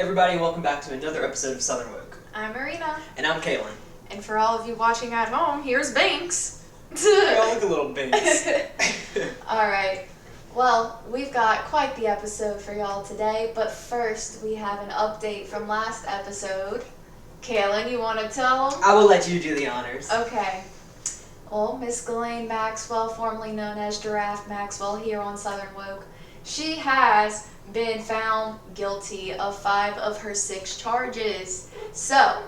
everybody, and welcome back to another episode of Southern Woke. I'm Marina. And I'm Kaylin. And for all of you watching at home, here's Banks. We all look a little Banks. Alright, well, we've got quite the episode for y'all today, but first we have an update from last episode. Kaylin, you want to tell them? I will let you do the honors. Okay. Well, Miss Ghislaine Maxwell, formerly known as Giraffe Maxwell here on Southern Woke, she has been found guilty of 5 of her 6 charges. So,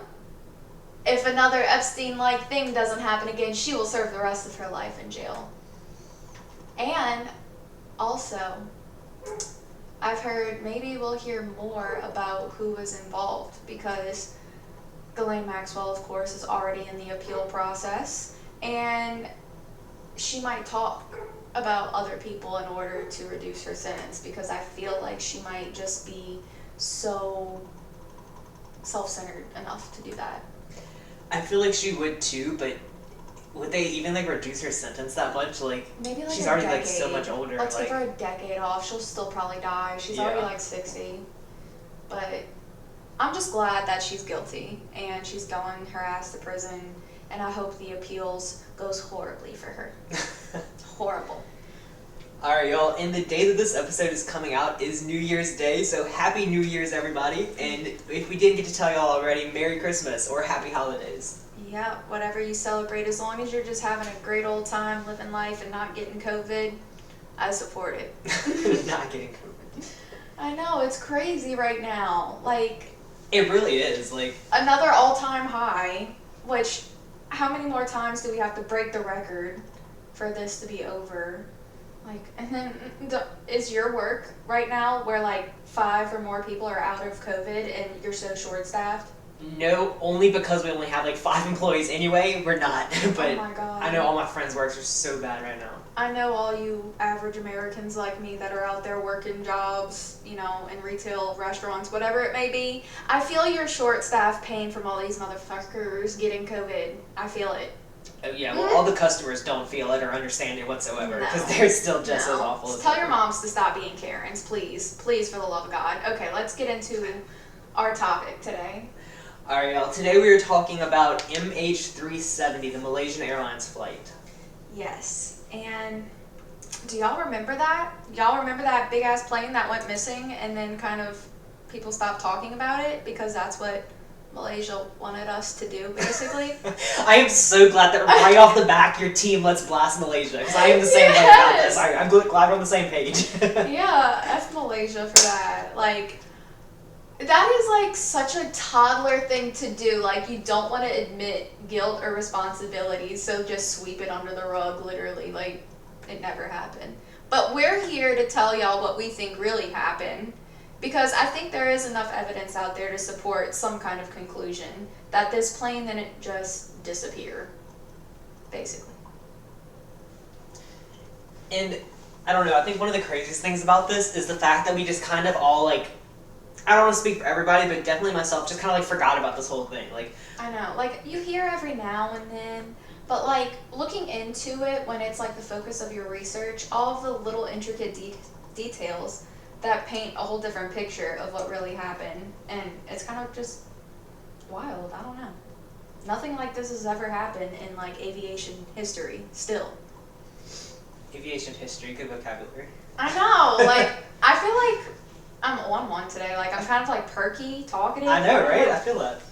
if another Epstein-like thing doesn't happen again, she will serve the rest of her life in jail. And also, I've heard maybe we'll hear more about who was involved, because Ghislaine Maxwell, of course, is already in the appeal process, and she might talk about other people in order to reduce her sentence, because I feel like she might just be so self-centered enough to do that. I feel like she would too, but would they even reduce her sentence that much? Maybe she's a already decade. so much older. Let's give her a decade off. She'll still probably die. She's already 60. But I'm just glad that she's guilty and she's going her ass to prison, and I hope the appeals goes horribly for her. Horrible. Alright, y'all, and the day that this episode is coming out is New Year's Day, so Happy New Year's, everybody. And if we didn't get to tell y'all already, Merry Christmas or Happy Holidays. Yeah, whatever you celebrate, as long as you're just having a great old time living life and not getting COVID, I support it. Not getting COVID. I know, it's crazy right now. It really is. Another all-time high, which, how many more times do we have to break the record for this to be over? And then, is your work right now where 5 or more people are out of COVID and you're so short-staffed? No, only because we only have 5 employees anyway. We're not. But oh my God. I know all my friends' works are so bad right now. I know all you average Americans like me that are out there working jobs, in retail, restaurants, whatever it may be. I feel your short-staffed pain from all these motherfuckers getting COVID. I feel it. Oh, yeah, well, all the customers don't feel it or understand it whatsoever, because they're still just as awful as tell your moms to stop being Karens, please. Please, for the love of God. Okay, let's get into our topic today. Alright, y'all. Today we are talking about MH370, the Malaysian Airlines flight. Yes, and do y'all remember that? Y'all remember that big-ass plane that went missing and then kind of people stopped talking about it because that's what Malaysia wanted us to do, basically? I am so glad that right off the back your team lets blast Malaysia, because I am the same way about this. I'm glad we're on the same page. Yeah, F Malaysia for that. That is such a toddler thing to do. You don't want to admit guilt or responsibility, so just sweep it under the rug, literally. It never happened. But we're here to tell y'all what we think really happened, because I think there is enough evidence out there to support some kind of conclusion that this plane didn't just disappear, basically. And, I don't know, I think one of the craziest things about this is the fact that we just kind of all, I don't want to speak for everybody, but definitely myself, just kind of, forgot about this whole thing. I know. You hear every now and then, but, looking into it when it's, the focus of your research, all of the little intricate details that paint a whole different picture of what really happened, and it's kind of just wild. I don't know. Nothing like this has ever happened in, aviation history, still. Aviation history, good vocabulary. I know. I feel like I'm on one today. I'm kind of perky, talkative. I know, right? I feel that.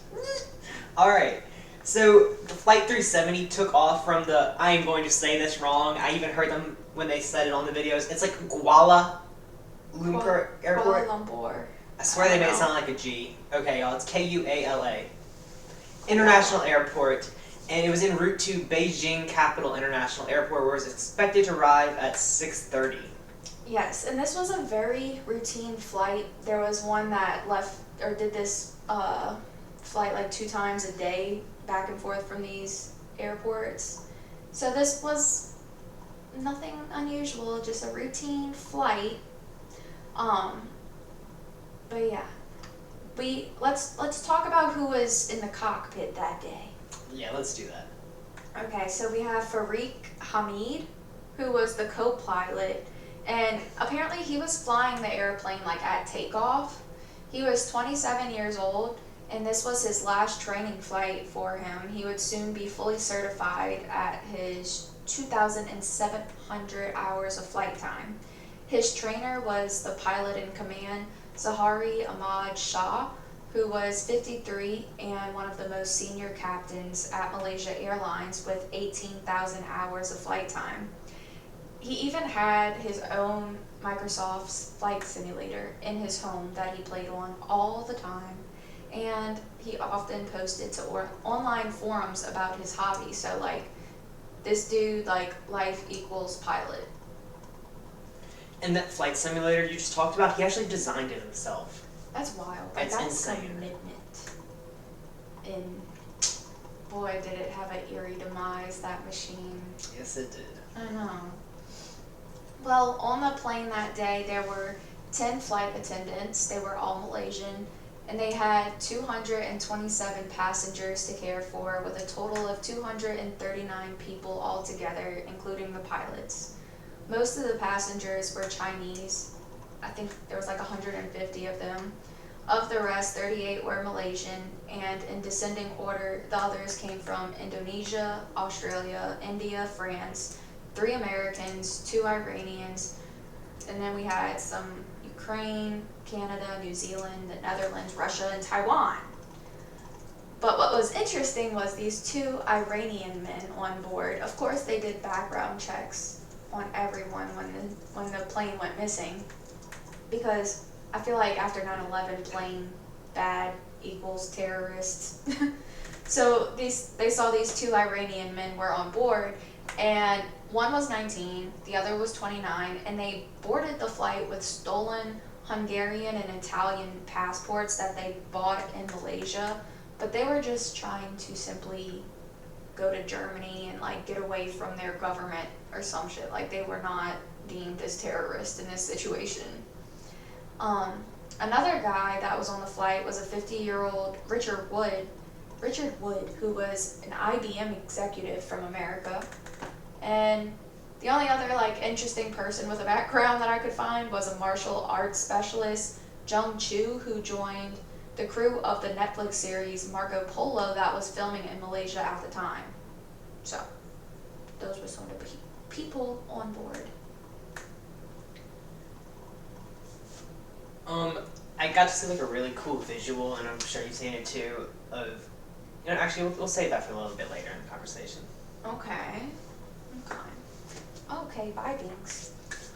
Alright, so the Flight 370 took off from the, I am going to say this wrong, I even heard them when they said it on the videos, it's Kuala Lumpur Airport. Kuala Lumpur. I swear they made it sound like a G. Okay, y'all, it's Kuala. International Airport, and it was en route to Beijing Capital International Airport, where it was expected to arrive at 6:30. Yes, and this was a very routine flight. There was one that left, or did this flight 2 times a day, back and forth from these airports. So this was nothing unusual, just a routine flight. But yeah, let's talk about who was in the cockpit that day. Yeah, let's do that. Okay, so we have Farik Hamid, who was the co-pilot, and apparently he was flying the airplane at takeoff. He was 27 years old, and this was his last training flight for him. He would soon be fully certified at his 2,700 hours of flight time. His trainer was the pilot in command, Zahari Ahmad Shah, who was 53 and one of the most senior captains at Malaysia Airlines with 18,000 hours of flight time. He even had his own Microsoft's flight simulator in his home that he played on all the time, and he often posted to online forums about his hobby. So like, this dude, like, life equals pilot. And that flight simulator you just talked about, he actually designed it himself. That's wild. Like, It's that's insane. commitment. And boy, did it have an eerie demise, that machine. Yes, it did. I know. Well, on the plane that day, there were 10 flight attendants. They were all Malaysian, and they had 227 passengers to care for, with a total of 239 people altogether, including the pilots. Most of the passengers were Chinese. I think there was like 150 of them. Of the rest, 38 were Malaysian, and in descending order, the others came from Indonesia, Australia, India, France, 3 Americans, 2 Iranians, and then we had some Ukraine, Canada, New Zealand, the Netherlands, Russia, and Taiwan. But what was interesting was these 2 Iranian men on board. Of course, they did background checks on everyone when the plane went missing, because I feel like after 9/11, plane bad equals terrorists. So they saw these 2 Iranian men were on board, and one was 19, the other was 29, and they boarded the flight with stolen Hungarian and Italian passports that they bought in Malaysia, but they were just trying to simply go to Germany and like get away from their government or some shit. Like, they were not deemed as terrorists in this situation. Another guy that was on the flight was a 50-year-old Richard Wood, who was an IBM executive from America. And the only other like interesting person with a background that I could find was a martial arts specialist, Jung Chu, who joined the crew of the Netflix series Marco Polo that was filming in Malaysia at the time. So, those were some of the people on board. I got to see like a really cool visual, and I'm sure you've seen it too, of, actually we'll save that for a little bit later in the conversation. Okay. Okay, vibings.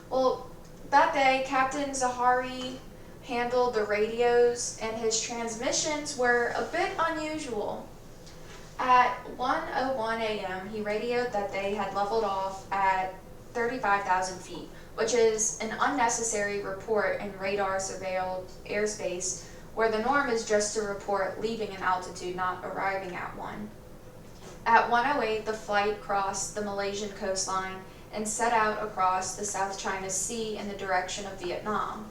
Well, that day, Captain Zahari handled the radios, and his transmissions were a bit unusual. At 1:01 a.m., he radioed that they had leveled off at 35,000 feet, which is an unnecessary report in radar-surveilled airspace, where the norm is just to report leaving an altitude, not arriving at one. At 1:08, the flight crossed the Malaysian coastline and set out across the South China Sea in the direction of Vietnam.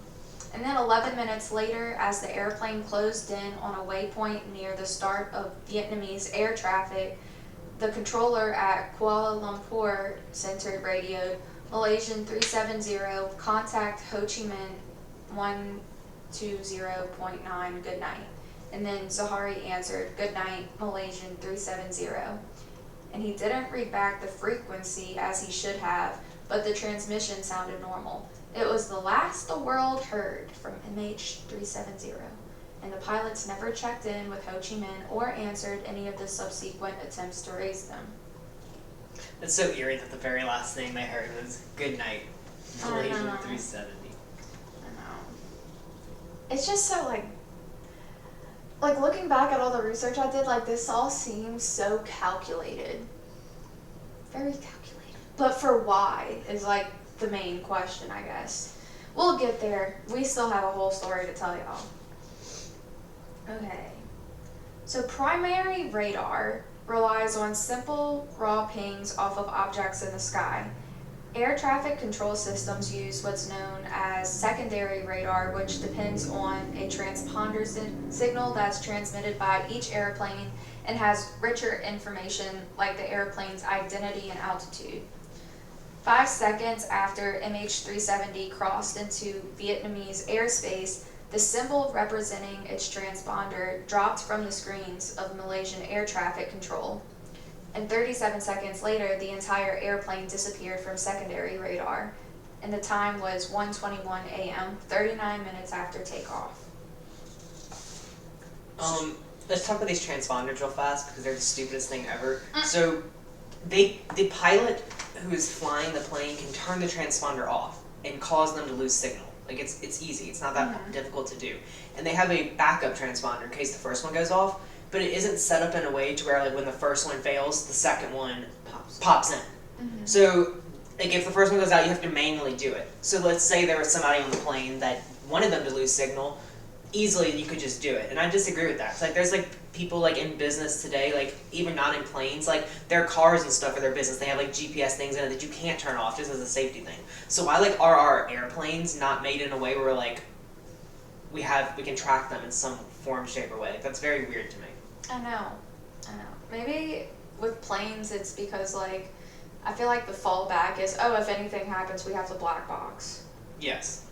And then 11 minutes later, as the airplane closed in on a waypoint near the start of Vietnamese air traffic, the controller at Kuala Lumpur Center radioed, Malaysian 370, contact Ho Chi Minh 120.9, good night. And then Zahari answered, good night, Malaysian 370. And he didn't read back the frequency as he should have, but the transmission sounded normal. It was the last the world heard from MH370, and the pilots never checked in with Ho Chi Minh or answered any of the subsequent attempts to raise them. It's so eerie that the very last thing they heard was good night, Malaysian 370. I know. It's just so like looking back at all the research I did, like, this all seems so calculated. Very calculated. But for why is like the main question, I guess. We'll get there. We still have a whole story to tell y'all. Okay. So primary radar relies on simple, raw pings off of objects in the sky. Air traffic control systems use what's known as secondary radar, which depends on a transponder signal that's transmitted by each airplane and has richer information like the airplane's identity and altitude. 5 seconds after MH370 crossed into Vietnamese airspace, The symbol representing its transponder dropped from the screens of Malaysian air traffic control, and 37 seconds later, the entire airplane disappeared from secondary radar, and the time was 1:21 a.m., 39 minutes after takeoff. Let's talk about these transponders real fast because they're the stupidest thing ever. So, the pilot who is flying the plane can turn the transponder off and cause them to lose signal. Like it's easy. It's not that difficult to do. And they have a backup transponder in case the first one goes off, but it isn't set up in a way to where like when the first one fails, the second one pops in. Mm-hmm. So, like if the first one goes out, you have to manually do it. So let's say there was somebody on the plane that wanted them to lose signal. Easily you could just do it, and I disagree with that. It's like there's like people like in business today, like even not in planes, like their cars and stuff for their business, they have like GPS things in it that you can't turn off just as a safety thing. So why like are our airplanes not made in a way where like we can track them in some form, shape, or way? Like, that's very weird to me. I know. Maybe with planes it's because like I feel like the fallback is, oh, if anything happens we have the black box. Yes.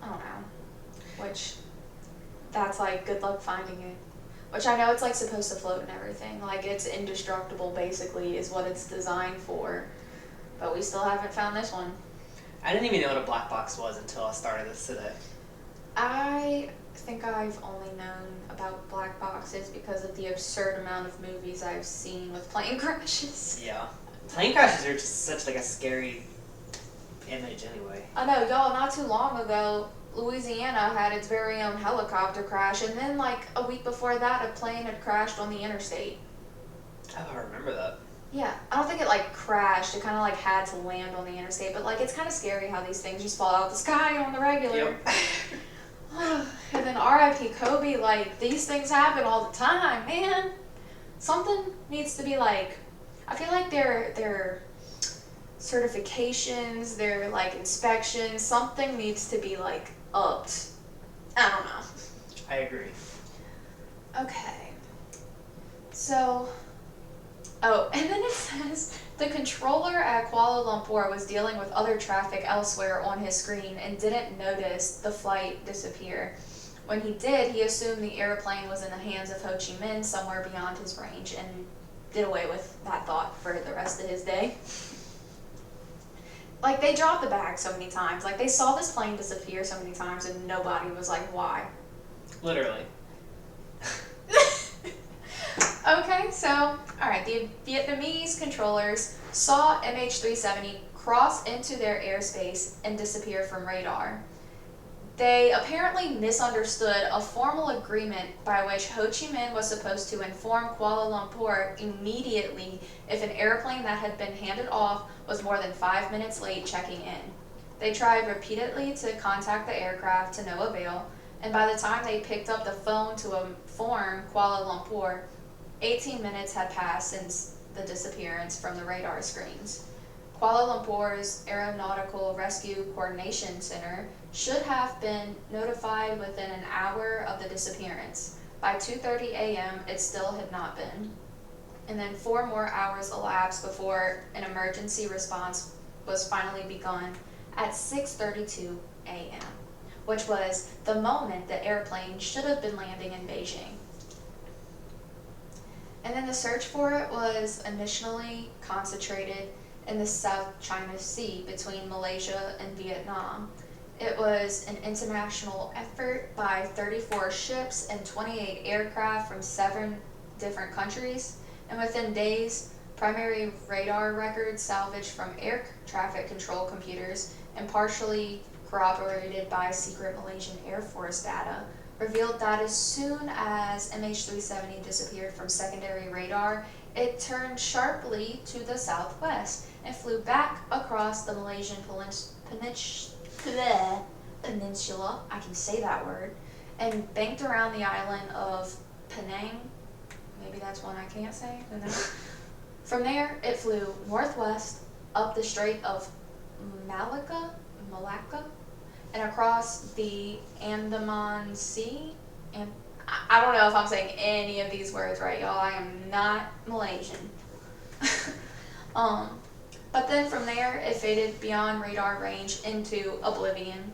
I don't know. Which that's like good luck finding it. Which I know it's like supposed to float and everything. Like it's indestructible basically is what it's designed for. But we still haven't found this one. I didn't even know what a black box was until I started this today. I think I've only known about black boxes because of the absurd amount of movies I've seen with plane crashes. Yeah. Plane crashes are just such like a scary image anyway. I know, y'all, not too long ago, Louisiana had its very own helicopter crash, and then like a week before that, a plane had crashed on the interstate. Oh, I remember that. Yeah, I don't think it like crashed, it kind of like had to land on the interstate, but like it's kind of scary how these things just fall out of the sky on the regular. Yep. And then R.I.P. Kobe, like these things happen all the time, man. Something needs to be like, I feel like their certifications, their like inspections, something needs to be like upped. I don't know. I agree. Okay. So, oh, and then it says the controller at Kuala Lumpur was dealing with other traffic elsewhere on his screen and didn't notice the flight disappear. When he did, he assumed the airplane was in the hands of Ho Chi Minh somewhere beyond his range and did away with that thought for the rest of his day. Like, they dropped the bag so many times. Like, they saw this plane disappear so many times and nobody was like, why? Literally. Okay, so, alright, the Vietnamese controllers saw MH370 cross into their airspace and disappear from radar. They apparently misunderstood a formal agreement by which Ho Chi Minh was supposed to inform Kuala Lumpur immediately if an airplane that had been handed off was more than 5 minutes late checking in. They tried repeatedly to contact the aircraft to no avail, and by the time they picked up the phone to inform Kuala Lumpur, 18 minutes had passed since the disappearance from the radar screens. Kuala Lumpur's Aeronautical Rescue Coordination Center should have been notified within an hour of the disappearance. By 2:30 a.m., it still had not been. And then 4 more hours elapsed before an emergency response was finally begun at 6:32 a.m., which was the moment the airplane should have been landing in Beijing. And then the search for it was initially concentrated in the South China Sea between Malaysia and Vietnam. It was an international effort by 34 ships and 28 aircraft from 7 different countries, and within days, primary radar records salvaged from air traffic control computers and partially corroborated by secret Malaysian Air Force data revealed that as soon as MH370 disappeared from secondary radar, it turned sharply to the southwest and flew back across the Malaysian peninsula, I can say that word, and banked around the island of Penang. Maybe that's one I can't say, who knows? From there, it flew northwest up the Strait of Malacca, and across the Andaman Sea. And I don't know if I'm saying any of these words right, y'all. I am not Malaysian. But then from there, it faded beyond radar range into oblivion.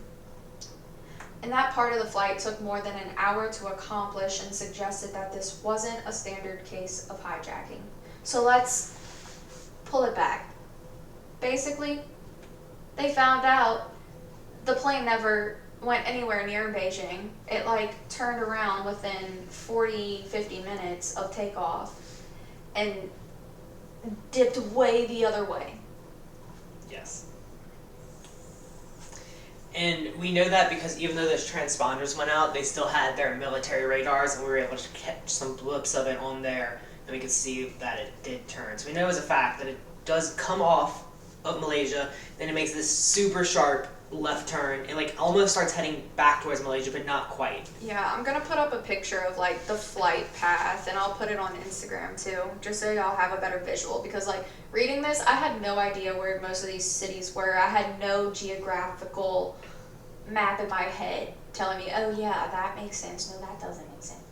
And and that part of the flight took more than an hour to accomplish and suggested that this wasn't a standard case of hijacking. So let's pull it back. Basically, they found out the plane never went anywhere near Beijing. It turned around within 40-50 minutes of takeoff and dipped way the other way. Yes. And we know that because even though those transponders went out, they still had their military radars, and we were able to catch some blips of it on there, and we could see that it did turn. So we know as a fact that it does come off of Malaysia, then it makes this super sharp left turn, and almost starts heading back towards Malaysia, but not quite. Yeah, I'm gonna put up a picture of the flight path, and I'll put it on Instagram too, just so y'all have a better visual, because reading this, I had no idea where most of these cities were. I had no geographical map in my head telling me, oh yeah, that makes sense, no, that doesn't make sense.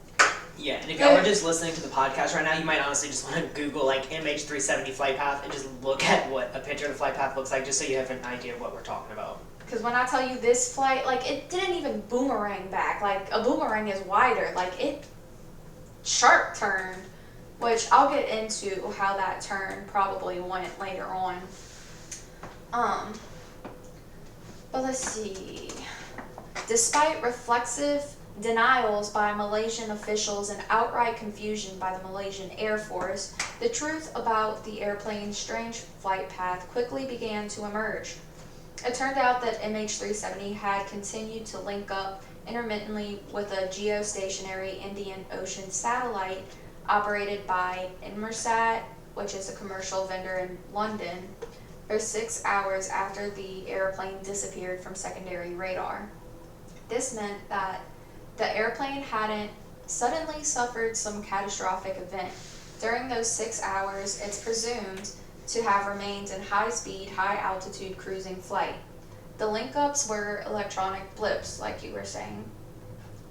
Yeah, and if y'all are just listening to the podcast right now, you might honestly just want to Google MH370 flight path and just look at what a picture of the flight path looks like, just so you have an idea of what we're talking about. Because when I tell you this flight, it didn't even boomerang back. A boomerang is wider. It sharp turned, which I'll get into how that turn probably went later on. But let's see. Despite reflexive denials by Malaysian officials and outright confusion by the Malaysian Air Force, the truth about the airplane's strange flight path quickly began to emerge. It turned out that MH370 had continued to link up intermittently with a geostationary Indian Ocean satellite operated by Inmarsat, which is a commercial vendor in London, for 6 hours after the airplane disappeared from secondary radar. This meant that the airplane hadn't suddenly suffered some catastrophic event. During those 6 hours, it's presumed to have remained in high-speed, high-altitude cruising flight. The link-ups were electronic blips, like you were saying,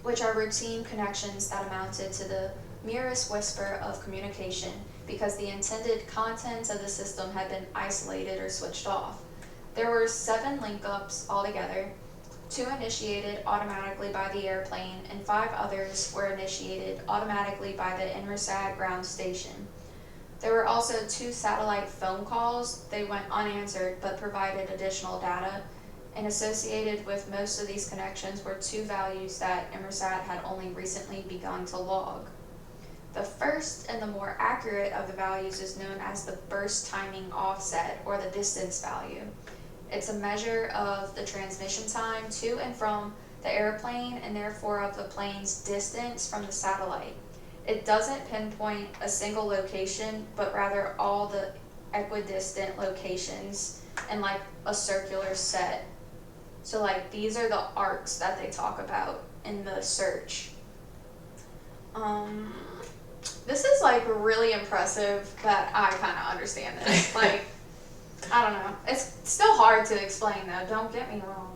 which are routine connections that amounted to the merest whisper of communication because the intended contents of the system had been isolated or switched off. There were 7 link-ups altogether, 2 initiated automatically by the airplane, and 5 others were initiated automatically by the Inmarsat ground station. There were also 2 satellite phone calls. They went unanswered but provided additional data, and associated with most of these connections were 2 values that Inmarsat had only recently begun to log. The first and the more accurate of the values is known as the burst timing offset, or the distance value. It's a measure of the transmission time to and from the airplane, and therefore of the plane's distance from the satellite. It doesn't pinpoint a single location, but rather all the equidistant locations in a circular set. So these are the arcs that they talk about in the search. This is really impressive that I kind of understand this. I don't know. It's still hard to explain though, don't get me wrong.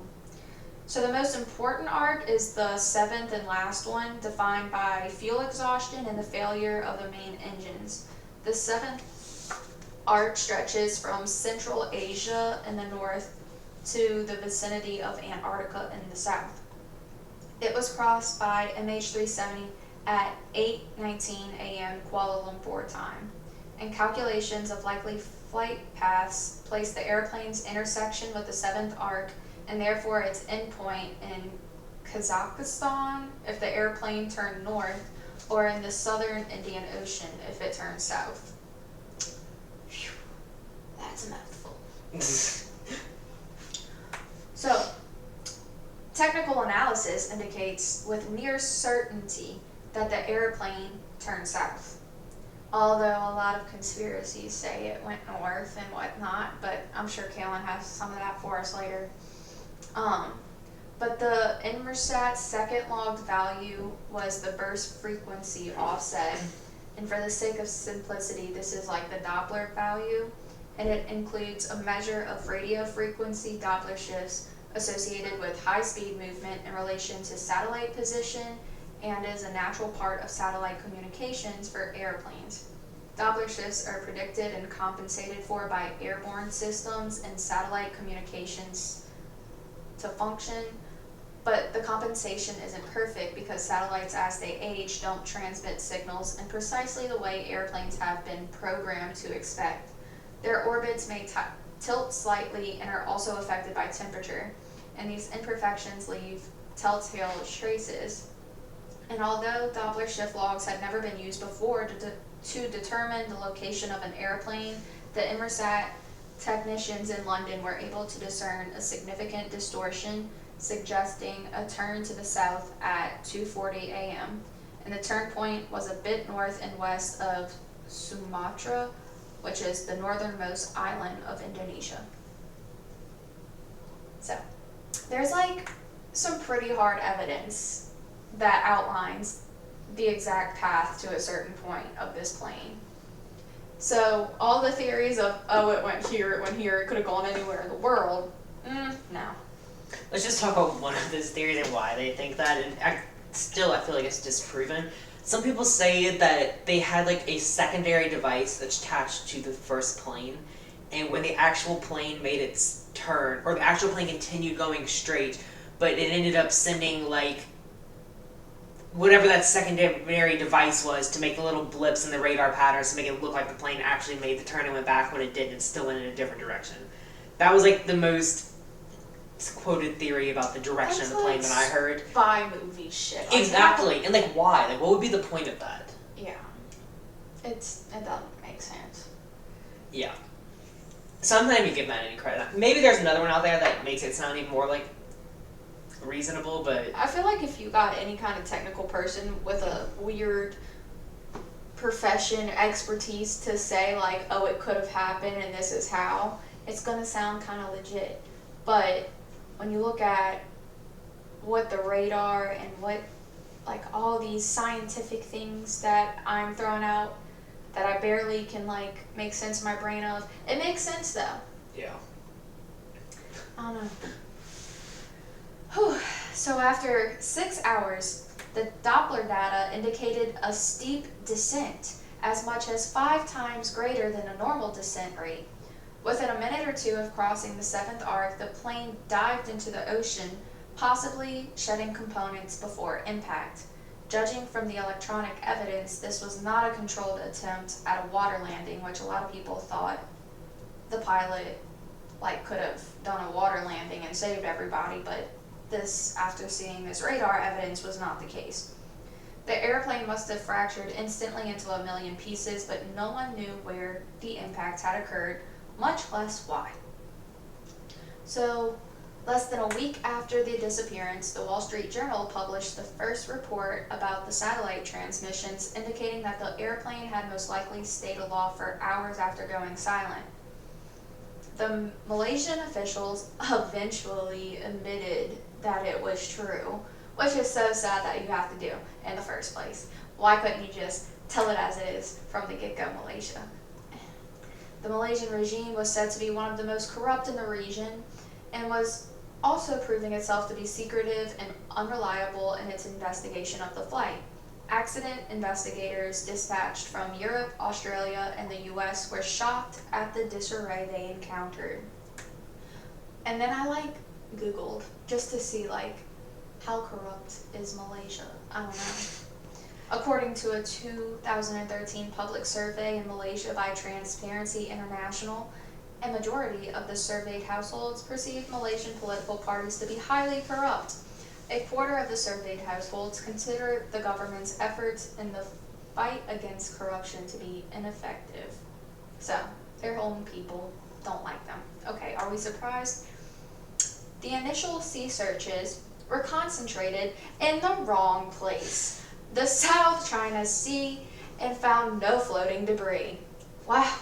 So the most important arc is the 7th and last one, defined by fuel exhaustion and the failure of the main engines. The 7th arc stretches from Central Asia in the north to the vicinity of Antarctica in the south. It was crossed by MH370 at 8:19 a.m. Kuala Lumpur time, and calculations of likely flight paths place the airplane's intersection with the 7th arc and therefore its endpoint in Kazakhstan if the airplane turned north, or in the southern Indian Ocean if it turned south. Whew. That's a mouthful. So, technical analysis indicates with near certainty that the airplane turned south. Although a lot of conspiracies say it went north and whatnot, but I'm sure Kaylin has some of that for us later. But the Inmarsat second logged value was the burst frequency offset, and for the sake of simplicity, this is the Doppler value, and it includes a measure of radio frequency Doppler shifts associated with high-speed movement in relation to satellite position, and is a natural part of satellite communications for airplanes. Doppler shifts are predicted and compensated for by airborne systems and satellite communications to function, But the compensation isn't perfect because satellites, as they age, don't transmit signals in precisely the way airplanes have been programmed to expect. Their orbits may tilt slightly and are also affected by temperature, and these imperfections leave telltale traces. And although Doppler shift logs had never been used before to determine the location of an airplane, the Inmarsat technicians in London were able to discern a significant distortion, suggesting a turn to the south at 2:40 a.m. And the turn point was a bit north and west of Sumatra, which is the northernmost island of Indonesia. So, there's like some pretty hard evidence that outlines the exact path to a certain point of this plane. So, all the theories of, oh, it went here, it could have gone anywhere in the world, no. Let's just talk about one of those theories and why they think that, and I feel like it's disproven. Some people say that they had like a secondary device that's attached to the first plane, and when the actual plane made its turn, or the actual plane continued going straight, but it ended up sending like whatever that secondary device was to make the little blips in the radar patterns to make it look like the plane actually made the turn and went back when it didn't and still went in a different direction. That was like the most quoted theory about the direction of the plane that I heard. Spy movie shit. Exactly, and like why? Like what would be the point of that? Yeah, it doesn't make sense. Yeah. So I'm not even giving that any credit. Maybe there's another one out there that makes it sound even more like reasonable, but I feel like if you got any kind of technical person with a weird profession expertise to say like, oh, it could have happened and this is how, it's gonna sound kind of legit. But when you look at what the radar and what like all these scientific things that I'm throwing out that I barely can like make sense in my brain of, it makes sense though. yeah. I don't know. Whew. So after 6 hours, the Doppler data indicated a steep descent, as much as 5 times greater than a normal descent rate. Within a minute or two of crossing the 7th arc, the plane dived into the ocean, possibly shedding components before impact. Judging from the electronic evidence, this was not a controlled attempt at a water landing, which a lot of people thought the pilot could have done a water landing and saved everybody, but this, after seeing this radar evidence, was not the case. The airplane must have fractured instantly into a million pieces, but no one knew where the impact had occurred, much less why. So, less than a week after the disappearance, the Wall Street Journal published the first report about the satellite transmissions, indicating that the airplane had most likely stayed aloft for hours after going silent. The Malaysian officials eventually admitted that it was true, which is so sad that you have to do in the first place. Why couldn't you just tell it as it is from the get-go, Malaysia? The Malaysian regime was said to be one of the most corrupt in the region and was also proving itself to be secretive and unreliable in its investigation of the flight. Accident investigators dispatched from Europe, Australia, and the US were shocked at the disarray they encountered. And then I Googled just to see how corrupt is Malaysia. I don't know. According to a 2013 public survey in Malaysia by Transparency International, a majority of the surveyed households perceived Malaysian political parties to be highly corrupt. A quarter of the surveyed households consider the government's efforts in the fight against corruption to be ineffective. So, their own people don't like them. Okay, are we surprised? The initial sea searches were concentrated in the wrong place, the South China Sea, and found no floating debris. Wow.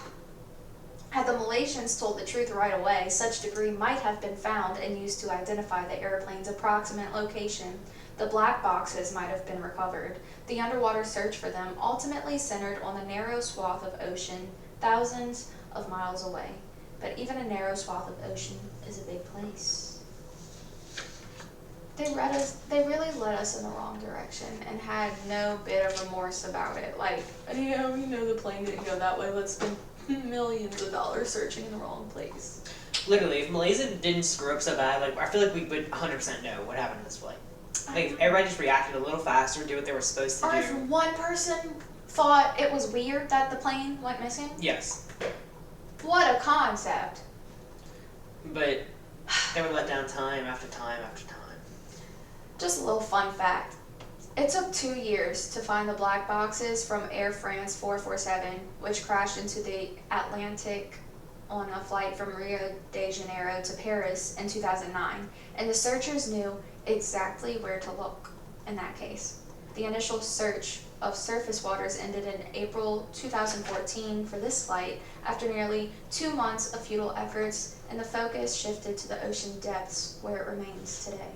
Had the Malaysians told the truth right away, such debris might have been found and used to identify the airplane's approximate location. The black boxes might have been recovered. The underwater search for them ultimately centered on the narrow swath of ocean, thousands of miles away. But even a narrow swath of ocean is a big place. They really led us in the wrong direction and had no bit of remorse about it. We know the plane didn't go that way, let's spend millions of dollars searching in the wrong place. Literally, if Malaysia didn't screw up so bad, like, I feel like we would 100% know what happened in this flight. Like, if everybody just reacted a little faster, do what they were supposed to Or do. if one person thought it was weird that the plane went missing. Yes. What a concept. But they were let down time after time after time. Just a little fun fact. It took 2 years to find the black boxes from Air France 447, which crashed into the Atlantic on a flight from Rio de Janeiro to Paris in 2009. And the searchers knew exactly where to look in that case. The initial search of surface waters ended in April 2014 for this flight after nearly 2 months of futile efforts, and the focus shifted to the ocean depths where it remains today.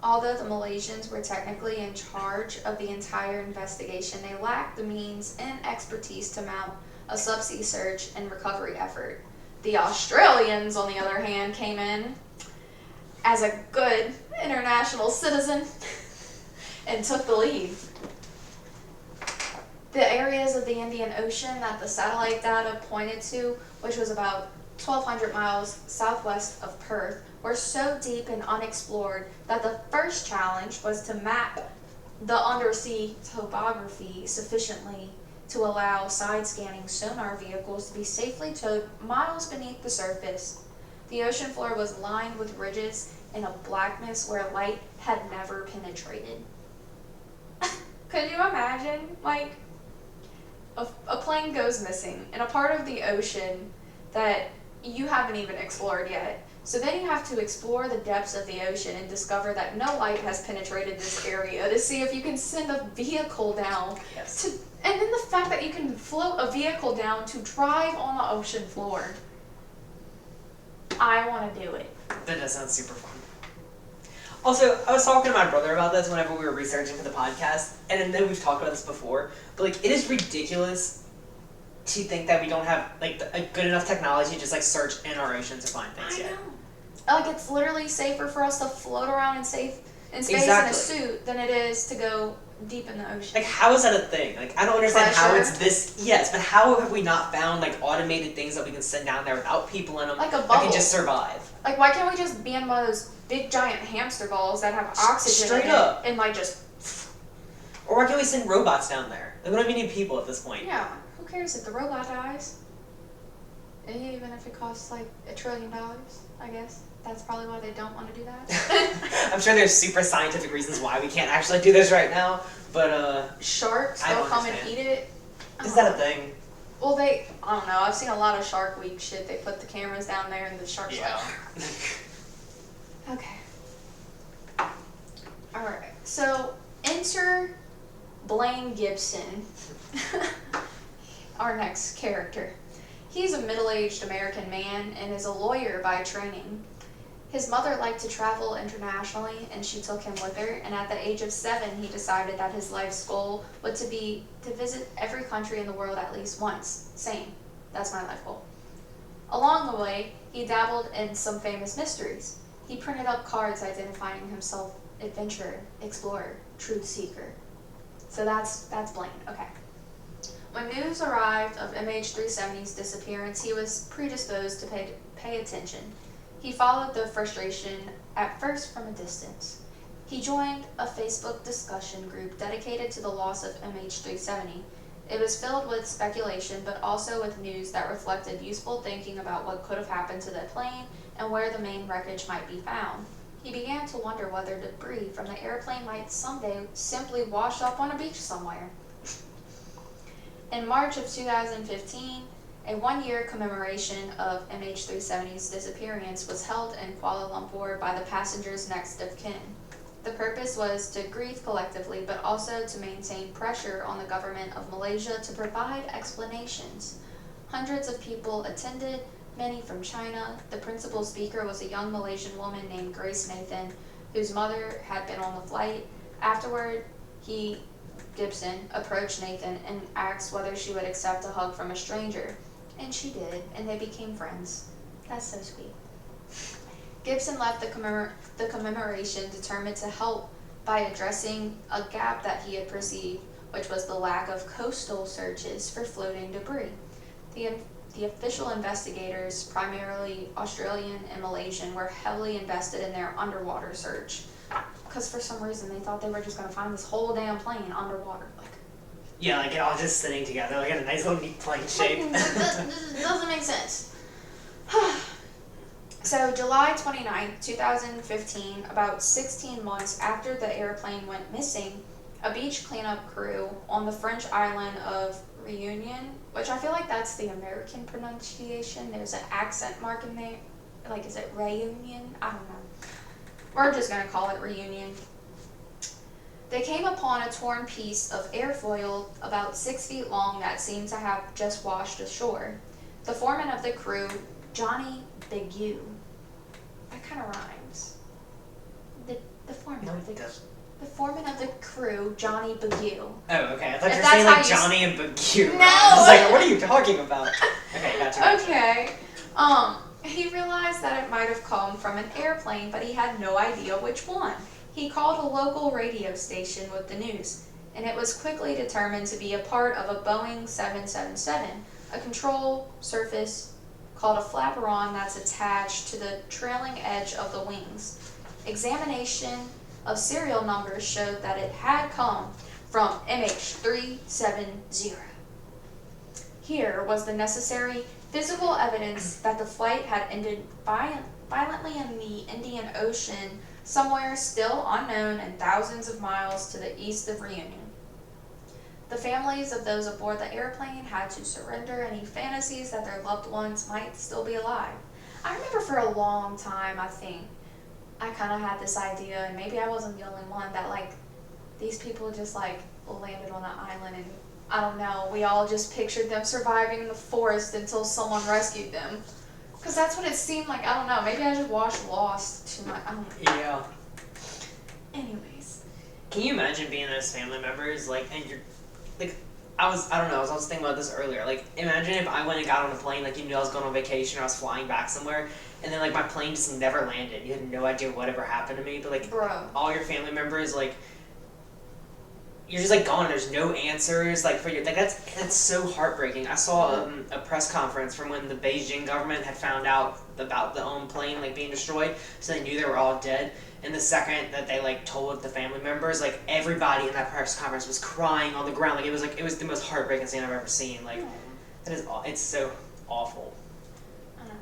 Although the Malaysians were technically in charge of the entire investigation, they lacked the means and expertise to mount a subsea search and recovery effort. The Australians, on the other hand, came in as a good international citizen and took the lead. The areas of the Indian Ocean that the satellite data pointed to, which was about 1,200 miles southwest of Perth, were so deep and unexplored that the first challenge was to map the undersea topography sufficiently to allow side-scanning sonar vehicles to be safely towed miles beneath the surface. The ocean floor was lined with ridges and a blackness where light had never penetrated. Could you imagine, like, a plane goes missing in a part of the ocean that you haven't even explored yet? So then you have to explore the depths of the ocean and discover that no light has penetrated this area to see if you can send a vehicle down. Yes. And then the fact that you can float a vehicle down to drive on the ocean floor. I want to do it. That does sound super fun. Also, I was talking to my brother about this whenever we were researching for the podcast, and I know we've talked about this before, but like, it is ridiculous to think that we don't have like a good enough technology to just like search in our ocean to find things yet. I know. Like, it's literally safer for us to float around in space Exactly. in a suit than it is to go deep in the ocean. Like, how is that a thing? Like, I don't understand how Pressure. it's this. Yes, but how have we not found like automated things that we can send down there without people in them Like a that bubble. can just survive? Like, why can't we just be in one of those big giant hamster balls that have oxygen Straight in up. it and like just... Or why can't we send robots down there? Like, we don't even need people at this point. Yeah, who cares if the robot dies? Even if it costs like $1 trillion, I guess. That's probably why they don't want to do that. I'm sure there's super scientific reasons why we can't actually do this right now, but Sharks, I they'll don't come and understand. eat it. is that a thing? Well, I don't know. I've seen a lot of Shark Week shit. They put the cameras down there and the sharks Okay. Alright, so enter Blaine Gibson, our next character. He's a middle-aged American man and is a lawyer by training. His mother liked to travel internationally, and she took him with her, and at the age of 7, he decided that his life's goal was to visit every country in the world at least once. Same. That's my life goal. Along the way, he dabbled in some famous mysteries. He printed up cards identifying himself adventurer, explorer, truth seeker. So that's Blaine. Okay. When news arrived of MH370's disappearance, he was predisposed to pay attention. He followed the frustration at first from a distance. He joined a Facebook discussion group dedicated to the loss of MH370. It was filled with speculation, but also with news that reflected useful thinking about what could have happened to the plane and where the main wreckage might be found. He began to wonder whether debris from the airplane might someday simply wash up on a beach somewhere. In March of 2015, a one-year commemoration of MH370's disappearance was held in Kuala Lumpur by the passenger's next of kin. The purpose was to grieve collectively, but also to maintain pressure on the government of Malaysia to provide explanations. Hundreds of people attended, many from China. The principal speaker was a young Malaysian woman named Grace Nathan, whose mother had been on the flight. Afterward, Gibson, approached Nathan and asked whether she would accept a hug from a stranger. And she did, and they became friends. That's so sweet. Gibson left the commemoration determined to help by addressing a gap that he had perceived, which was the lack of coastal searches for floating debris. The the official investigators, primarily Australian and Malaysian, were heavily invested in their underwater search. Because for some reason they thought they were just going to find this whole damn plane underwater. Yeah, like it all just sitting together, like in a nice little neat plane shape. That doesn't make sense. So July 29th, 2015, about 16 months after the airplane went missing, a beach cleanup crew on the French island of Reunion, which I feel like that's the American pronunciation. There's an accent mark in there. Like, is it Reunion? I don't know. We're just going to call it Reunion. They came upon a torn piece of airfoil about 6 feet long that seemed to have just washed ashore. The foreman of the crew, Johnny Bigue. That kind of rhymes. The foreman No, of the it doesn't. The foreman of the crew, Johnny Bigue. Oh, okay. I thought If you were that's saying like how you Johnny and Bagu. No! I was like, what are you talking about? Okay, gotcha. Okay. He realized that it might have come from an airplane, but he had no idea which one. He called a local radio station with the news, and it was quickly determined to be a part of a Boeing 777, a control surface called a flaperon that's attached to the trailing edge of the wings. Examination of serial numbers showed that it had come from MH370. Here was the necessary physical evidence that the flight had ended violently in the Indian Ocean, somewhere still unknown and thousands of miles to the east of Reunion. The families of those aboard the airplane had to surrender any fantasies that their loved ones might still be alive. I remember for a long time, I think, I kind of had this idea, and maybe I wasn't the only one, that like these people just like landed on an island, and I don't know, we all just pictured them surviving in the forest until someone rescued them. Because that's what it seemed like. I don't know, maybe I just watched Lost too much. I don't know. Yeah. Anyways. Can you imagine being those family members, like, and you're, like, I don't know, I was thinking about this earlier, like, imagine if I went and got on a plane, like, you knew I was going on vacation or I was flying back somewhere, and then, like, my plane just never landed. You had no idea whatever happened to me, but, like, Bro. all your family members, like, you're just, like, gone. There's no answers, like, for you. Like, that's so heartbreaking. I saw a press conference from when the Beijing government had found out about the plane, like, being destroyed, so they knew they were all dead. And the second that they, like, told the family members, like, everybody in that press conference was crying on the ground. Like, it was the most heartbreaking scene I've ever seen. Like, it's so awful. I don't know.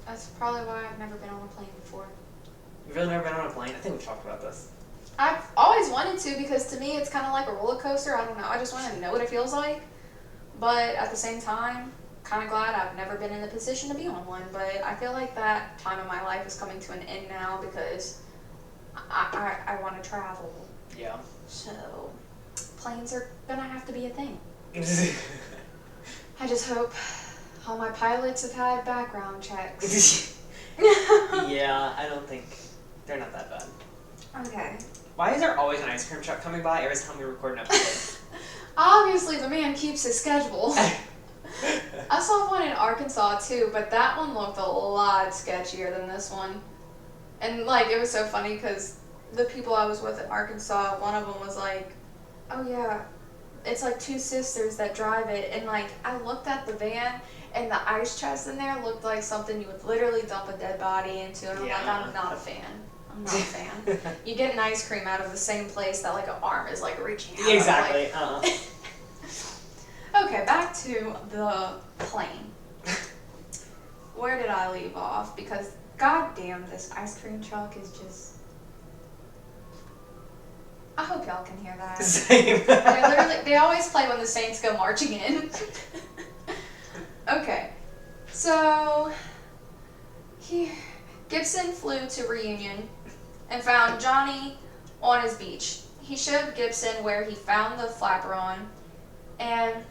That's probably why I've never been on a plane before. You've really never been on a plane? I think we've talked about this. I've always wanted to, because to me it's kind of like a roller coaster. I don't know. I just want to know what it feels like. But at the same time, kind of glad I've never been in the position to be on one. But I feel like that time of my life is coming to an end now, because I want to travel. Yeah. So planes are gonna have to be a thing. I just hope all my pilots have had background checks. Yeah, I don't think they're not that bad. Okay. Why is there always an ice cream truck coming by every time we record an episode? Obviously, the man keeps his schedule. I saw one in Arkansas too, but that one looked a lot sketchier than this one. And like, it was so funny because the people I was with in Arkansas, one of them was like, "Oh yeah, it's like two sisters that drive it." And like, I looked at the van, and the ice chest in there looked like something you would literally dump a dead body into. And I'm like, I'm not a fan. I'm not a fan. You get an ice cream out of the same place that like an arm is like reaching out. Exactly. Like, okay, back to the plane. Where did I leave off? Because goddamn, this ice cream truck is just. I hope y'all can hear that. Same. They always play when the Saints go marching in. Okay, so Gibson flew to Reunion and found Johnny on his beach. He showed Gibson where he found the flaperon, and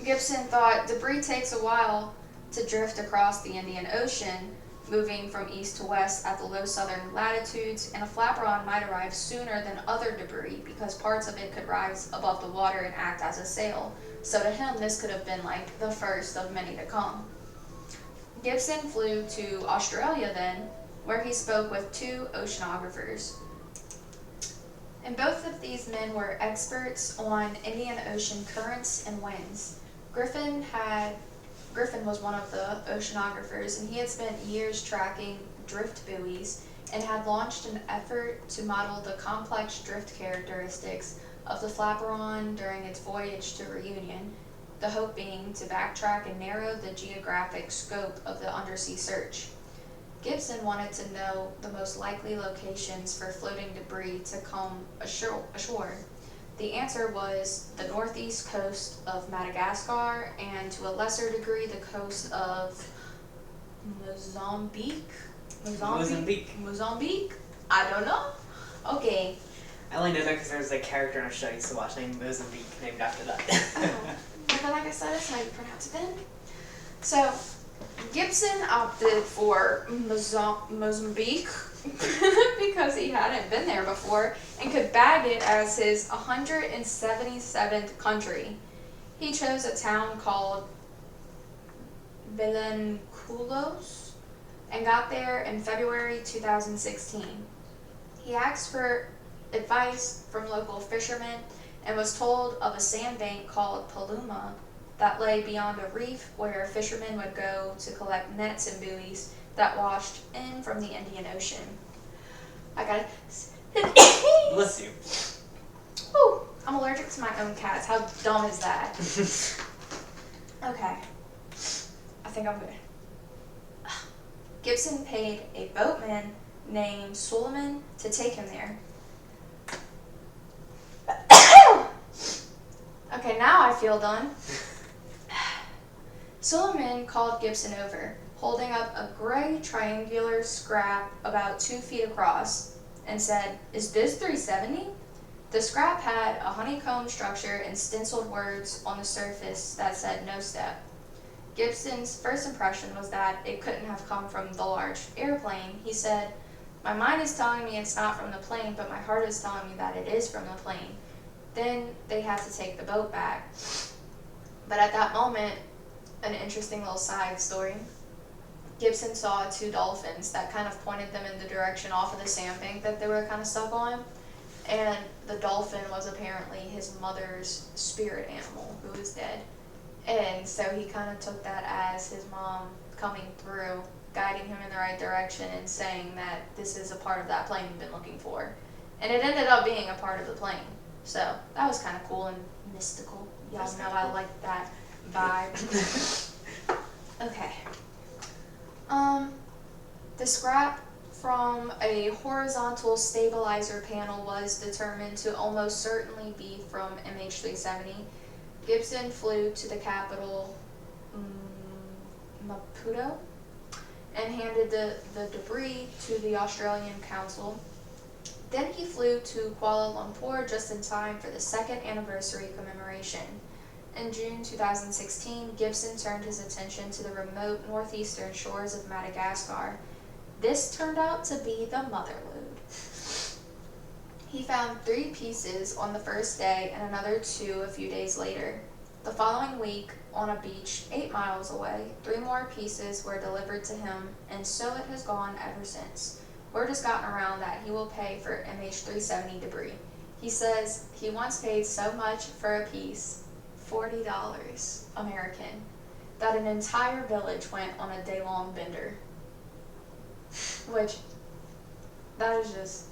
Gibson thought debris takes a while to drift across the Indian Ocean, moving from east to west at the low southern latitudes, and a flaperon might arrive sooner than other debris because parts of it could rise above the water and act as a sail. So to him, this could have been like the first of many to come. Gibson flew to Australia then, where he spoke with two oceanographers. And both of these men were experts on Indian Ocean currents and winds. Griffin was one of the oceanographers, and he had spent years tracking drift buoys and had launched an effort to model the complex drift characteristics of the Flaperon during its voyage to Reunion, the hope being to backtrack and narrow the geographic scope of the undersea search. Gibson wanted to know the most likely locations for floating debris to come ashore. The answer was the northeast coast of Madagascar and, to a lesser degree, the coast of Mozambique? I don't know. Okay. I only know that because there's a character in a show I used to watch named Mozambique, named after that. But like I said, that's how you pronounce it then. So, Gibson opted for Mozambique because he hadn't been there before and could bag it as his 177th country. He chose a town called Vilanculos and got there in February 2016. He asked for advice from local fishermen and was told of a sandbank called Paluma that lay beyond a reef where fishermen would go to collect nets and buoys that washed in from the Indian Ocean. I got it. Bless you. Whew, I'm allergic to my own cats. How dumb is that? Okay. I think I'm good. Gibson paid a boatman named Suleiman to take him there. Okay, now I feel done. Suleiman called Gibson over, holding up a gray triangular scrap about 2 feet across, and said, "Is this 370? The scrap had a honeycomb structure and stenciled words on the surface that said "no step." Gibson's first impression was that it couldn't have come from the large airplane. He said, "My mind is telling me it's not from the plane, but my heart is telling me that it is from the plane." Then they had to take the boat back. But at that moment, an interesting little side story, Gibson saw 2 dolphins that kind of pointed them in the direction off of the sandbank that they were kind of stuck on. And the dolphin was apparently his mother's spirit animal who was dead. And so he kind of took that as his mom coming through, guiding him in the right direction and saying that this is a part of that plane you've been looking for. And it ended up being a part of the plane. So that was kind of cool and mystical. Y'all know I like that vibe. Okay. The scrap from a horizontal stabilizer panel was determined to almost certainly be from MH370. Gibson flew to the capital, Maputo, and handed the debris to the Australian Council. Then he flew to Kuala Lumpur just in time for the 2nd anniversary commemoration. In June 2016, Gibson turned his attention to the remote northeastern shores of Madagascar. This turned out to be the motherlode. He found 3 pieces on the first day and another 2 a few days later. The following week, on a beach 8 miles away, 3 more pieces were delivered to him, and so it has gone ever since. Word has gotten around that he will pay for MH370 debris. He says he once paid so much for a piece, $40 American, that an entire village went on a day-long bender. Which, that is just,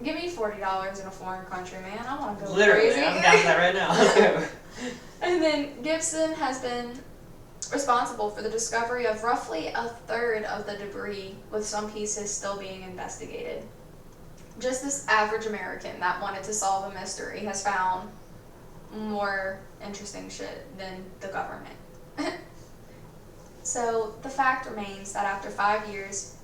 give me $40 in a foreign country, man. I want to go Literally, crazy. I'm down for that right now. Let's go. And then Gibson has been responsible for the discovery of roughly a third of the debris, with some pieces still being investigated. Just this average American that wanted to solve a mystery has found more interesting shit than the government. So the fact remains that after 5 years,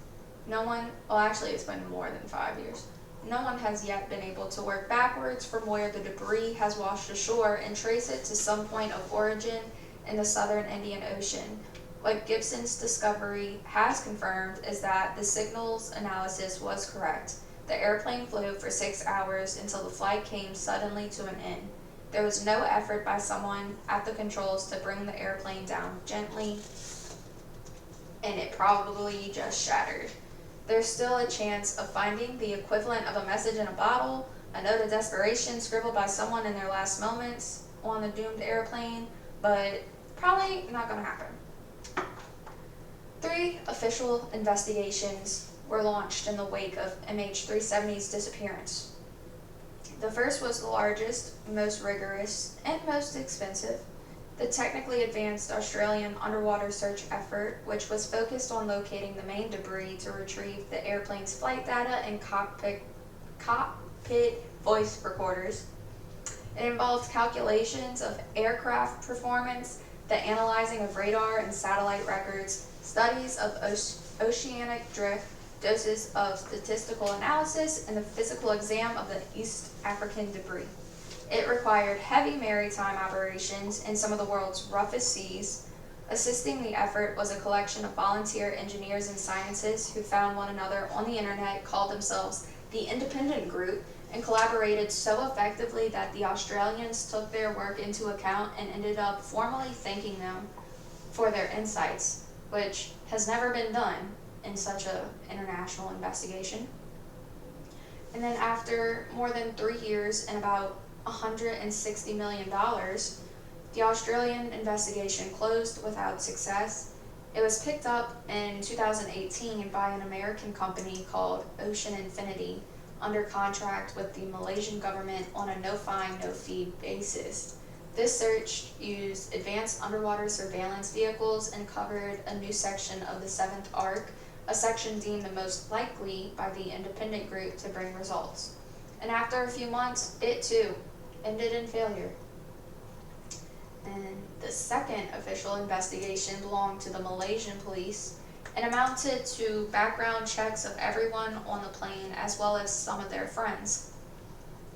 no one, well actually it's been more than 5 years, no one has yet been able to work backwards from where the debris has washed ashore and trace it to some point of origin in the southern Indian Ocean. What Gibson's discovery has confirmed is that the signals analysis was correct. The airplane flew for 6 hours until the flight came suddenly to an end. There was no effort by someone at the controls to bring the airplane down gently, and it probably just shattered. There's still a chance of finding the equivalent of a message in a bottle, a note of desperation scribbled by someone in their last moments on the doomed airplane, but probably not going to happen. 3 official investigations were launched in the wake of MH370's disappearance. The first was the largest, most rigorous, and most expensive, the technically advanced Australian underwater search effort, which was focused on locating the main debris to retrieve the airplane's flight data and cockpit voice recorders. It involved calculations of aircraft performance, the analyzing of radar and satellite records, studies of oceanic drift, doses of statistical analysis, and the physical exam of the East African debris. It required heavy maritime operations in some of the world's roughest seas. Assisting the effort was a collection of volunteer engineers and scientists who found one another on the internet, called themselves the Independent Group, and collaborated so effectively that the Australians took their work into account and ended up formally thanking them for their insights, which has never been done in such an international investigation. And then after more than 3 years and about $160 million, the Australian investigation closed without success. It was picked up in 2018 by an American company called Ocean Infinity under contract with the Malaysian government on a no-find, no-feed basis. This search used advanced underwater surveillance vehicles and covered a new section of the 7th Arc, a section deemed the most likely by the independent group to bring results. And after a few months, it too ended in failure. And the second official investigation belonged to the Malaysian police and amounted to background checks of everyone on the plane as well as some of their friends.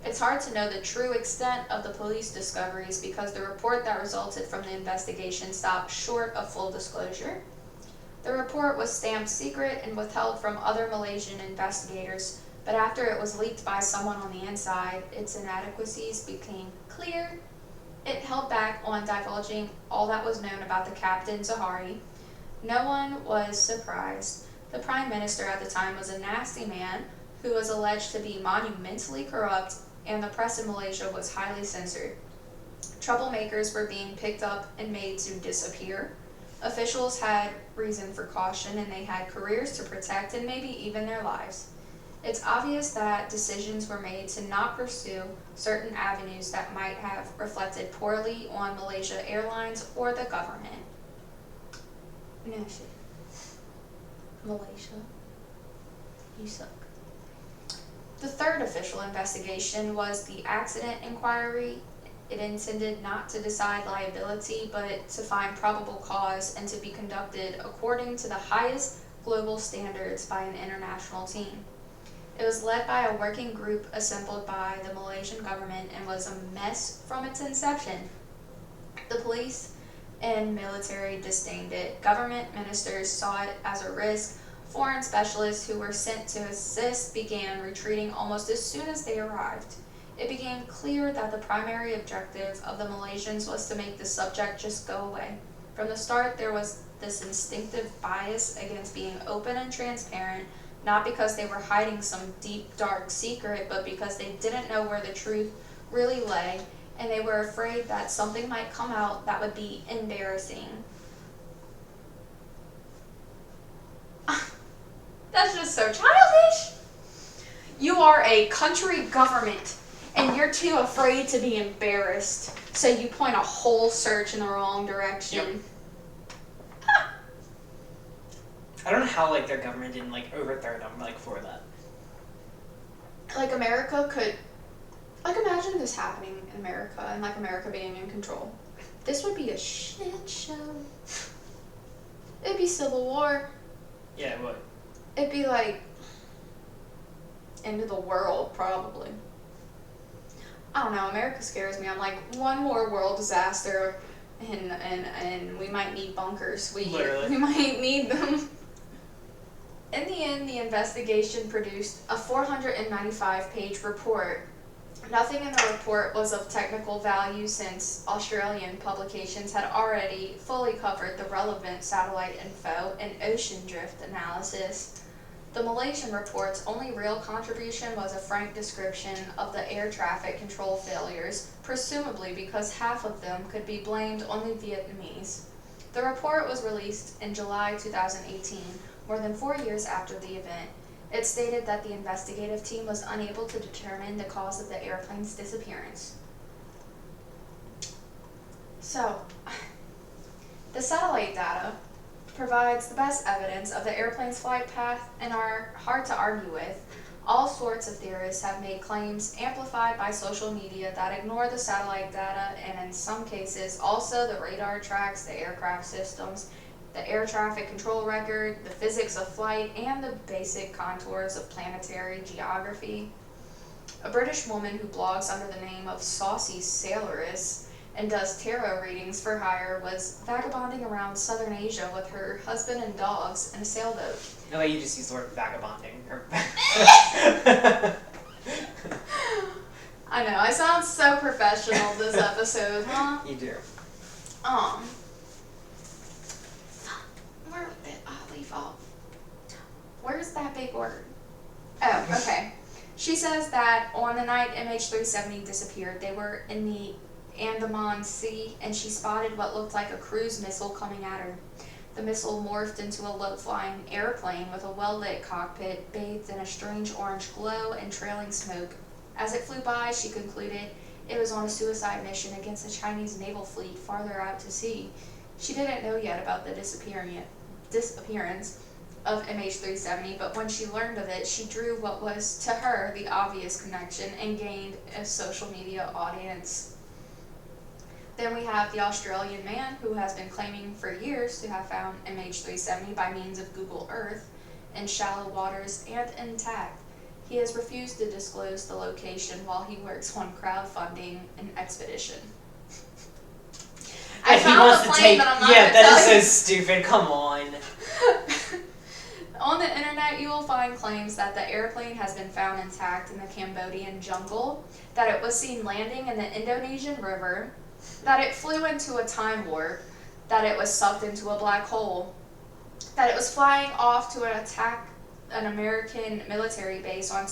It's hard to know the true extent of the police discoveries because the report that resulted from the investigation stopped short of full disclosure. The report was stamped secret and withheld from other Malaysian investigators, but after it was leaked by someone on the inside, its inadequacies became clear. It held back on divulging all that was known about the Captain Zahari. No one was surprised. The Prime Minister at the time was a nasty man who was alleged to be monumentally corrupt, and the press in Malaysia was highly censored. Troublemakers were being picked up and made to disappear. Officials had reason for caution, and they had careers to protect and maybe even their lives. It's obvious that decisions were made to not pursue certain avenues that might have reflected poorly on Malaysia Airlines or the government. No shit. Malaysia, you suck. The third official investigation was the accident inquiry. It intended not to decide liability, but to find probable cause and to be conducted according to the highest global standards by an international team. It was led by a working group assembled by the Malaysian government and was a mess from its inception. The police and military disdained it. Government ministers saw it as a risk. Foreign specialists who were sent to assist began retreating almost as soon as they arrived. It became clear that the primary objective of the Malaysians was to make the subject just go away. From the start, there was this instinctive bias against being open and transparent, not because they were hiding some deep, dark secret, but because they didn't know where the truth really lay, and they were afraid that something might come out that would be embarrassing. That's just so childish. You are a country government, and you're too afraid to be embarrassed, so you point a whole search in the wrong direction. Yep. I don't know how their government didn't overthrow them for that. America could, imagine this happening in America and America being in control. This would be a shit show. It'd be civil war. Yeah, it would. It'd be end of the world, probably. I don't know, America scares me. I'm one more world disaster and we might need bunkers. We might need them. In the end, the investigation produced a 495-page report. Nothing in the report was of technical value since Australian publications had already fully covered the relevant satellite info and ocean drift analysis. The Malaysian report's only real contribution was a frank description of the air traffic control failures, presumably because half of them could be blamed on the Vietnamese. The report was released in July 2018, more than 4 years after the event. It stated that the investigative team was unable to determine the cause of the airplane's disappearance. So, the satellite data provides the best evidence of the airplane's flight path and are hard to argue with. All sorts of theorists have made claims amplified by social media that ignore the satellite data and in some cases also the radar tracks, the aircraft systems, the air traffic control record, the physics of flight, and the basic contours of planetary geography. A British woman who blogs under the name of Saucy Sailoress and does tarot readings for hire was vagabonding around southern Asia with her husband and dogs in a sailboat. No way, you just used the word vagabonding. I know, I sound so professional this episode, huh? You do. Where did I leave off? Where's that big word? Oh, okay. She says that on the night MH370 disappeared, they were in the Andaman Sea, and she spotted what looked like a cruise missile coming at her. The missile morphed into a low-flying airplane with a well-lit cockpit bathed in a strange orange glow and trailing smoke. As it flew by, she concluded it was on a suicide mission against the Chinese naval fleet farther out to sea. She didn't know yet about the disappearance of MH370, but when she learned of it, she drew what was, to her, the obvious connection and gained a social media audience. Then we have the Australian man who has been claiming for years to have found MH370 by means of Google Earth in shallow waters and intact. He has refused to disclose the location while he works on crowdfunding an expedition. I found the plane, but I'm not yeah, that is tell you. so stupid. Come on. On the internet, you will find claims that the airplane has been found intact in the Cambodian jungle, that it was seen landing in the Indonesian river, that it flew into a time warp, that it was sucked into a black hole, that it was flying off to attack an American military base on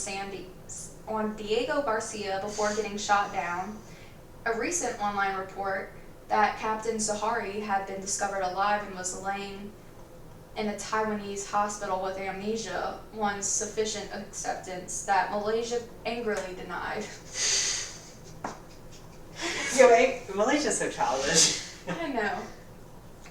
Diego Garcia before getting shot down. A recent online report that Captain Zahari had been discovered alive and was laying in a Taiwanese hospital with amnesia won sufficient acceptance that Malaysia angrily denied. Malaysia's so childish. I know.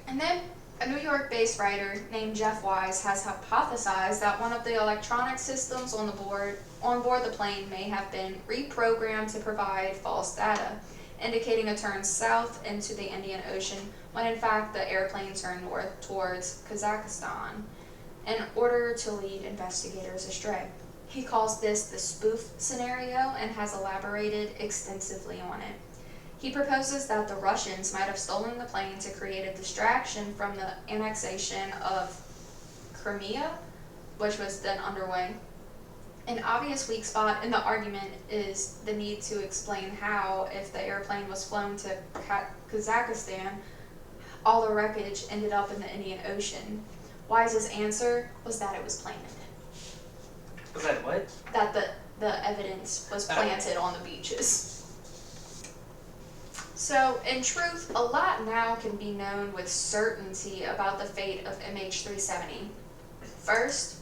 And then a New York-based writer named Jeff Wise has hypothesized that one of the electronic systems on board the plane may have been reprogrammed to provide false data, indicating a turn south into the Indian Ocean when in fact the airplane turned north towards Kazakhstan in order to lead investigators astray. He calls this the spoof scenario and has elaborated extensively on it. He proposes that the Russians might have stolen the plane to create a distraction from the annexation of Crimea, which was then underway. An obvious weak spot in the argument is the need to explain how, if the airplane was flown to Kazakhstan, all the wreckage ended up in the Indian Ocean. Wise's answer was that it was planted. Was that what? That the evidence was planted on the beaches. So, in truth, a lot now can be known with certainty about the fate of MH370. First,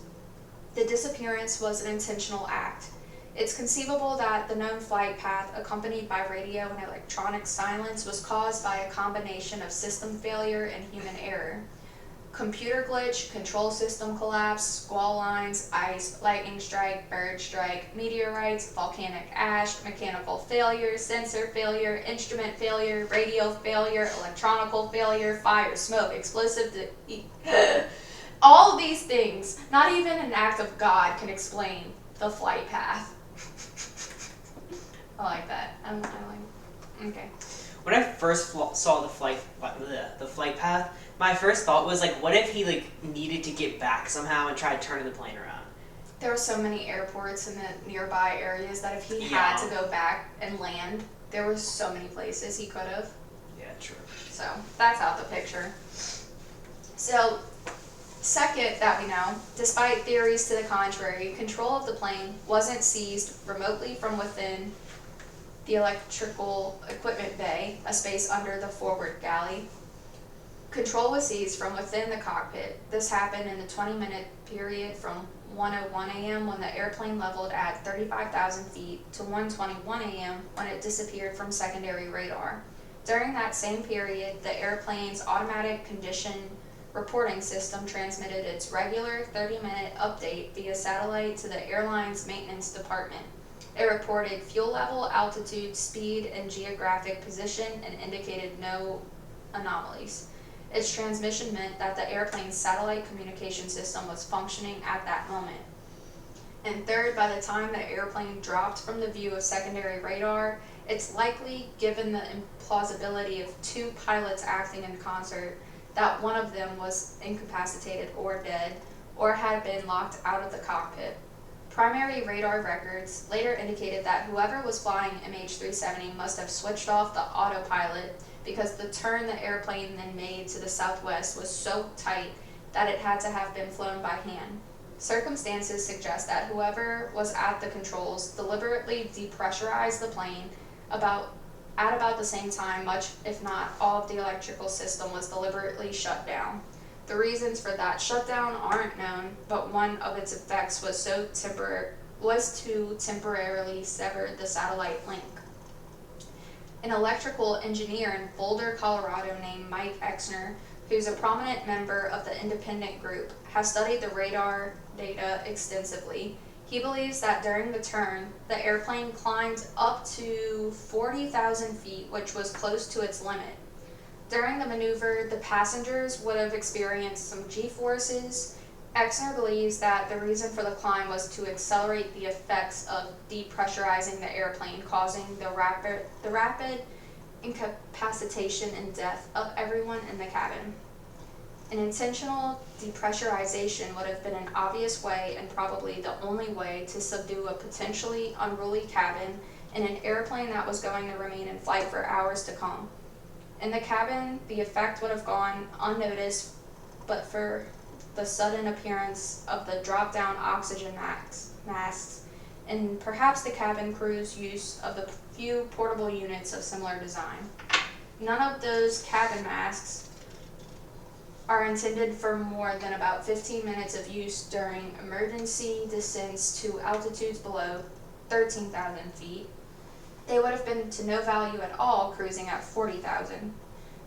the disappearance was an intentional act. It's conceivable that the known flight path, accompanied by radio and electronic silence, was caused by a combination of system failure and human error. Computer glitch, control system collapse, squall lines, ice, lightning strike, bird strike, meteorites, volcanic ash, mechanical failure, sensor failure, instrument failure, radio failure, electronical failure, fire, smoke, explosive. All of these things, not even an act of God can explain the flight path. I like that. Okay. When I first saw the flight path, my first thought was what if he needed to get back somehow and try turning the plane around? There were so many airports in the nearby areas that if he had to go back and land, there were so many places he could have. Yeah, true. So that's out the picture. So Second, that we know, despite theories to the contrary, control of the plane wasn't seized remotely from within the electrical equipment bay, a space under the forward galley. Control was seized from within the cockpit. This happened in the 20-minute period from 1:01 a.m. when the airplane leveled at 35,000 feet to 1:21 a.m. when it disappeared from secondary radar. During that same period, the airplane's automatic condition reporting system transmitted its regular 30-minute update via satellite to the airline's maintenance department. It reported fuel level, altitude, speed, and geographic position and indicated no anomalies. Its transmission meant that the airplane's satellite communication system was functioning at that moment. And third, by the time the airplane dropped from the view of secondary radar, it's likely, given the implausibility of two pilots acting in concert, that one of them was incapacitated or dead, or had been locked out of the cockpit. Primary radar records later indicated that whoever was flying MH370 must have switched off the autopilot because the turn the airplane then made to the southwest was so tight that it had to have been flown by hand. Circumstances suggest that whoever was at the controls deliberately depressurized the plane at about the same time, much if not all of the electrical system was deliberately shut down. The reasons for that shutdown aren't known, but one of its effects was to temporarily sever the satellite link. An electrical engineer in Boulder, Colorado named Mike Exner, who's a prominent member of the independent group, has studied the radar data extensively. He believes that during the turn, the airplane climbed up to 40,000 feet, which was close to its limit. During the maneuver, the passengers would have experienced some G-forces. Exner believes that the reason for the climb was to accelerate the effects of depressurizing the airplane, causing the rapid incapacitation and death of everyone in the cabin. An intentional depressurization would have been an obvious way and probably the only way to subdue a potentially unruly cabin in an airplane that was going to remain in flight for hours to come. In the cabin, the effect would have gone unnoticed, but for the sudden appearance of the drop-down oxygen masks and perhaps the cabin crew's use of the few portable units of similar design. None of those cabin masks are intended for more than about 15 minutes of use during emergency descents to altitudes below 13,000 feet. They would have been to no value at all cruising at 40,000.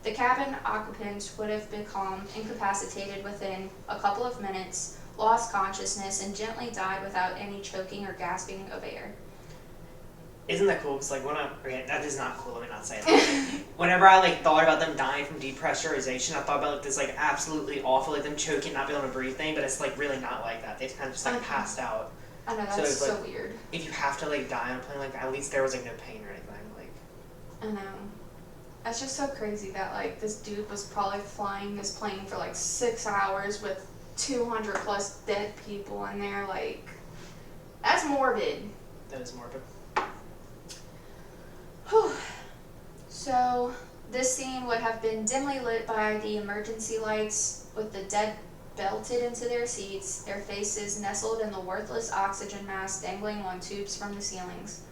The cabin occupants would have become incapacitated within a couple of minutes, lost consciousness, and gently died without any choking or gasping of air. Isn't that cool? Because okay, that is not cool. Let me not say that. Whenever I thought about them dying from depressurization, I thought about this absolutely awful, them choking, not being able to breathe thing. But it's really not like that. They kind of just passed out. I know, that's so weird. If you have to die on a plane, at least there was no pain or anything. I know. That's just so crazy that this dude was probably flying this plane for 6 hours with 200 plus dead people in there. That's morbid. That is morbid. Whew. So this scene would have been dimly lit by the emergency lights, with the dead belted into their seats, their faces nestled in the worthless oxygen masks dangling on tubes from the ceilings.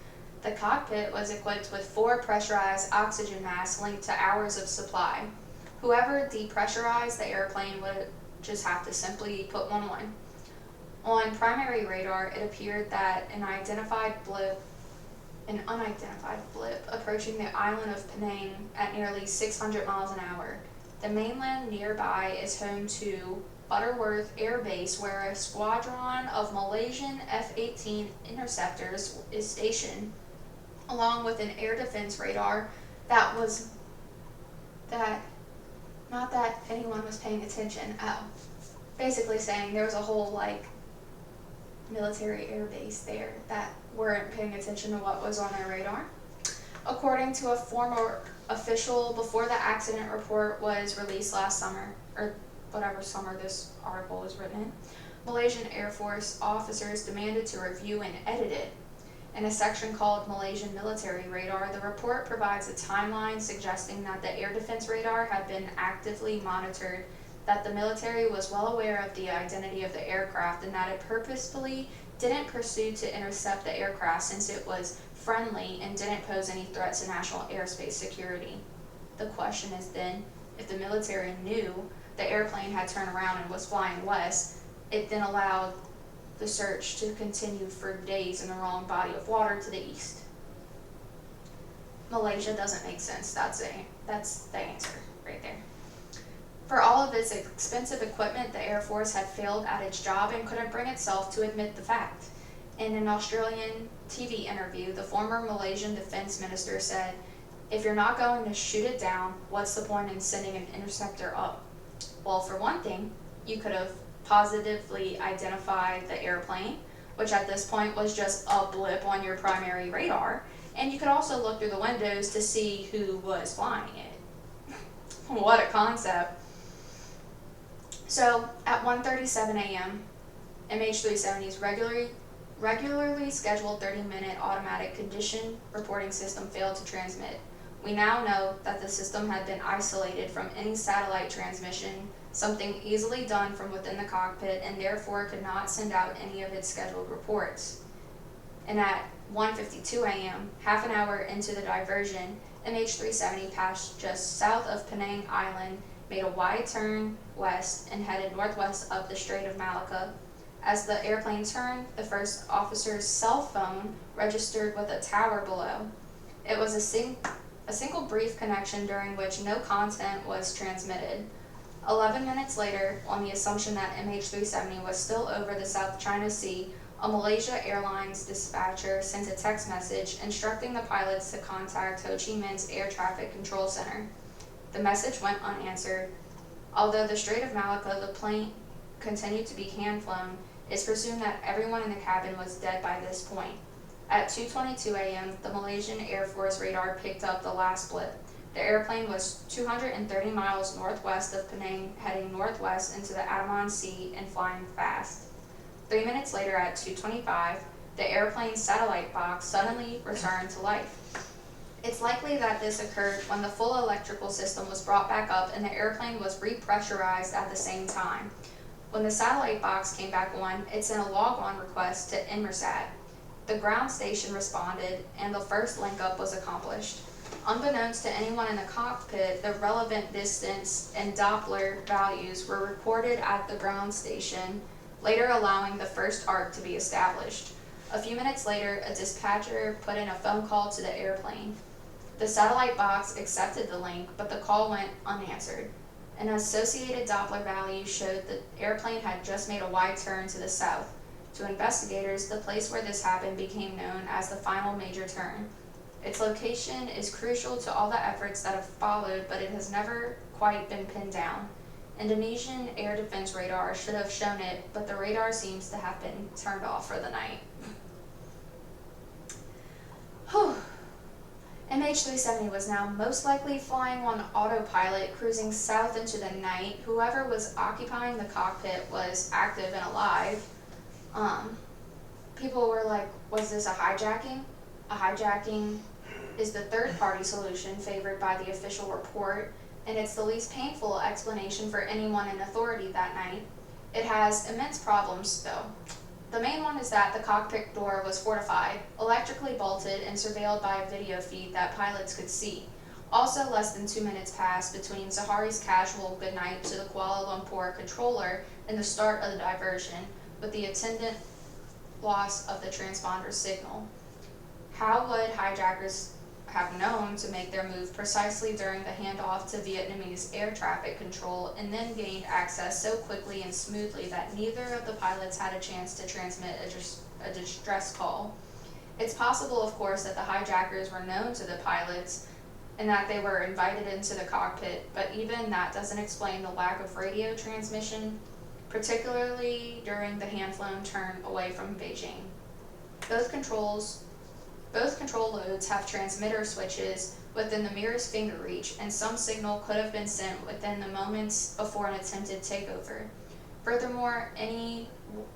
The cockpit was equipped with 4 pressurized oxygen masks linked to hours of supply. Whoever depressurized the airplane would just have to simply put one on. On primary radar, it appeared that an unidentified blip approaching the island of Penang at nearly 600 miles an hour. The mainland nearby is home to Butterworth Air Base, where a squadron of Malaysian F-18 interceptors is stationed, along with an air defense radar not that anyone was paying attention. Basically saying there was a whole military air base there that weren't paying attention to what was on their radar. According to a former official, before the accident report was released last summer, or whatever summer this article was written in, Malaysian Air Force officers demanded to review and edit it. In a section called Malaysian Military Radar, the report provides a timeline suggesting that the air defense radar had been actively monitored that the military was well aware of the identity of the aircraft and that it purposefully didn't pursue to intercept the aircraft since it was friendly and didn't pose any threat to national airspace security. The question is then, if the military knew the airplane had turned around and was flying west, it then allowed the search to continue for days in the wrong body of water to the east. Malaysia doesn't make sense. That's the answer right there. For all of its expensive equipment, the Air Force had failed at its job and couldn't bring itself to admit the fact. In an Australian TV interview, the former Malaysian defense minister said, "If you're not going to shoot it down, what's the point in sending an interceptor up?" Well, for one thing, you could have positively identified the airplane, which at this point was just a blip on your primary radar, and you could also look through the windows to see who was flying it. What a concept. So, at 1:37 a.m., MH370's regularly scheduled 30-minute automatic condition reporting system failed to transmit. We now know that the system had been isolated from any satellite transmission, something easily done from within the cockpit, and therefore could not send out any of its scheduled reports. And at 1:52 a.m., half an hour into the diversion, MH370 passed just south of Penang Island, made a wide turn west, and headed northwest up the Strait of Malacca. As the airplane turned, the first officer's cell phone registered with a tower below. It was a single brief connection during which no content was transmitted. 11 minutes later, on the assumption that MH370 was still over the South China Sea, a Malaysia Airlines dispatcher sent a text message instructing the pilots to contact Ho Chi Minh's Air Traffic Control Center. The message went unanswered. Although the Strait of Malacca, the plane continued to be hand-flown, it's presumed that everyone in the cabin was dead by this point. At 2:22 a.m., the Malaysian Air Force radar picked up the last blip. The airplane was 230 miles northwest of Penang, heading northwest into the Andaman Sea and flying fast. 3 minutes later, at 2:25, the airplane's satellite box suddenly returned to life. It's likely that this occurred when the full electrical system was brought back up and the airplane was repressurized at the same time. When the satellite box came back on, it sent a log-on request to Inmarsat. The ground station responded, and the first link-up was accomplished. Unbeknownst to anyone in the cockpit, the relevant distance and Doppler values were recorded at the ground station, later allowing the first arc to be established. A few minutes later, a dispatcher put in a phone call to the airplane. The satellite box accepted the link, but the call went unanswered. An associated Doppler value showed the airplane had just made a wide turn to the south. To investigators, the place where this happened became known as the final major turn. Its location is crucial to all the efforts that have followed, but it has never quite been pinned down. Indonesian air defense radar should have shown it, but the radar seems to have been turned off for the night. Whew. MH370 was now most likely flying on autopilot, cruising south into the night. Whoever was occupying the cockpit was active and alive. People were like, was this a hijacking? A hijacking is the third-party solution favored by the official report, and it's the least painful explanation for anyone in authority that night. It has immense problems, though. The main one is that the cockpit door was fortified, electrically bolted, and surveilled by a video feed that pilots could see. Also, less than 2 minutes passed between Zahari's casual goodnight to the Kuala Lumpur controller and the start of the diversion, with the attendant loss of the transponder signal. How would hijackers have known to make their move precisely during the handoff to Vietnamese air traffic control and then gained access so quickly and smoothly that neither of the pilots had a chance to transmit a distress call? It's possible, of course, that the hijackers were known to the pilots and that they were invited into the cockpit, but even that doesn't explain the lack of radio transmission, particularly during the hand-flown turn away from Beijing. Both control loads have transmitter switches within the merest finger reach, and some signal could have been sent within the moments before an attempted takeover. Furthermore,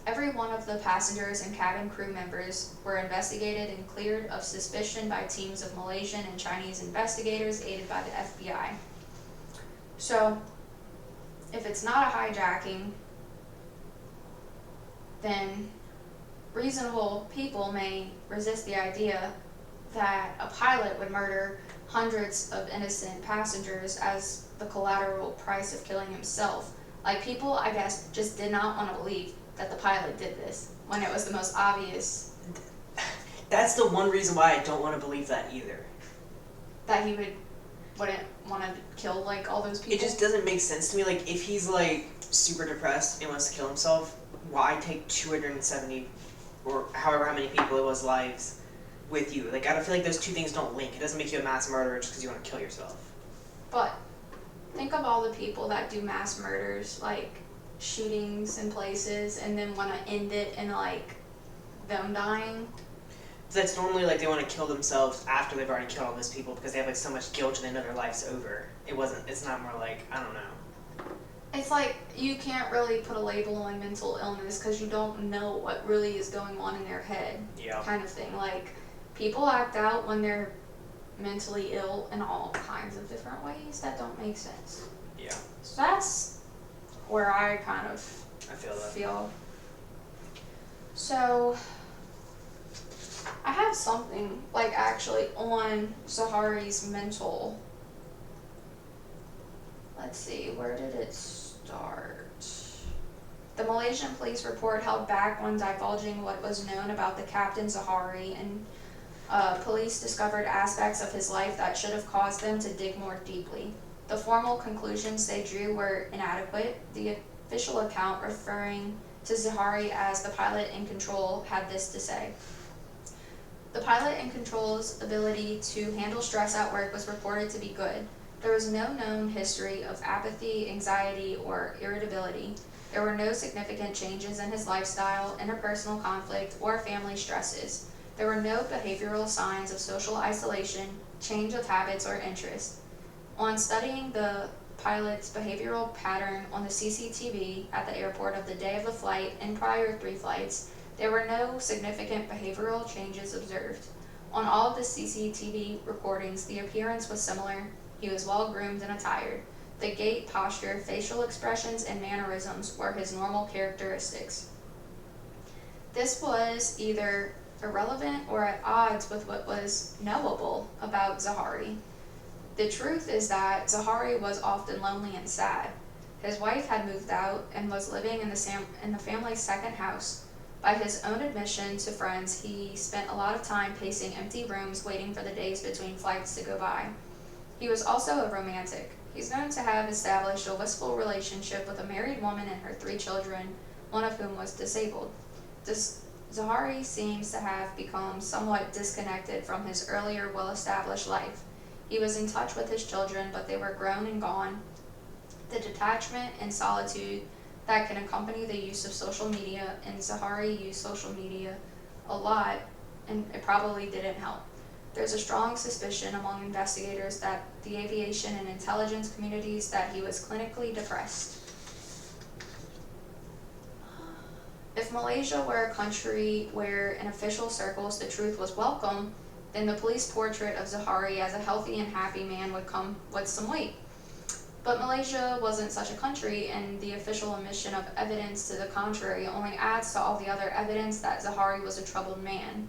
every one of the passengers and cabin crew members were investigated and cleared of suspicion by teams of Malaysian and Chinese investigators aided by the FBI. So, if it's not a hijacking, then reasonable people may resist the idea that a pilot would murder hundreds of innocent passengers as the collateral price of killing himself. Like, people, I guess, just did not want to believe that the pilot did this when it was the most obvious. That's the one reason why I don't want to believe that either. That he wouldn't want to kill, like, all those people? It just doesn't make sense to me. Like, if he's, like, super depressed and wants to kill himself, why take 270 or however how many people it was lives with you? Like, I don't feel like those two things don't link. It doesn't make you a mass murderer just because you want to kill yourself. But think of all the people that do mass murders, like shootings in places, and then want to end it in, like, them dying. That's normally, like, they want to kill themselves after they've already killed all those people because they have, like, so much guilt and they know their life's over. It's not more like, I don't know. It's like, you can't really put a label on mental illness because you don't know what really is going on in their head. Yeah. Kind of thing. Like, people act out when they're mentally ill in all kinds of different ways that don't make sense. Yeah. So that's where I kind of feel. So, I have something, like, actually on Zahari's mental. Let's see, where did it start? The Malaysian police report held back on divulging what was known about the Captain Zahari, and police discovered aspects of his life that should have caused them to dig more deeply. The formal conclusions they drew were inadequate. The official account referring to Zahari as the pilot in control had this to say. The pilot in control's ability to handle stress at work was reported to be good. There was no known history of apathy, anxiety, or irritability. There were no significant changes in his lifestyle, interpersonal conflict, or family stresses. There were no behavioral signs of social isolation, change of habits, or interest. On studying the pilot's behavioral pattern on the CCTV at the airport of the day of the flight and prior 3 flights, there were no significant behavioral changes observed. On all of the CCTV recordings, the appearance was similar. He was well groomed and attired. The gait, posture, facial expressions, and mannerisms were his normal characteristics. This was either irrelevant or at odds with what was knowable about Zahari. The truth is that Zahari was often lonely and sad. His wife had moved out and was living in the family's second house. By his own admission to friends, he spent a lot of time pacing empty rooms waiting for the days between flights to go by. He was also a romantic. He's known to have established a wistful relationship with a married woman and her 3 children, one of whom was disabled. Zahari seems to have become somewhat disconnected from his earlier well-established life. He was in touch with his children, but they were grown and gone. The detachment and solitude that can accompany the use of social media, and Zahari used social media a lot, and it probably didn't help. There's a strong suspicion among investigators that the aviation and intelligence communities that he was clinically depressed. If Malaysia were a country where in official circles the truth was welcome, then the police portrait of Zahari as a healthy and happy man would come with some weight. But Malaysia wasn't such a country, and the official omission of evidence to the contrary only adds to all the other evidence that Zahari was a troubled man.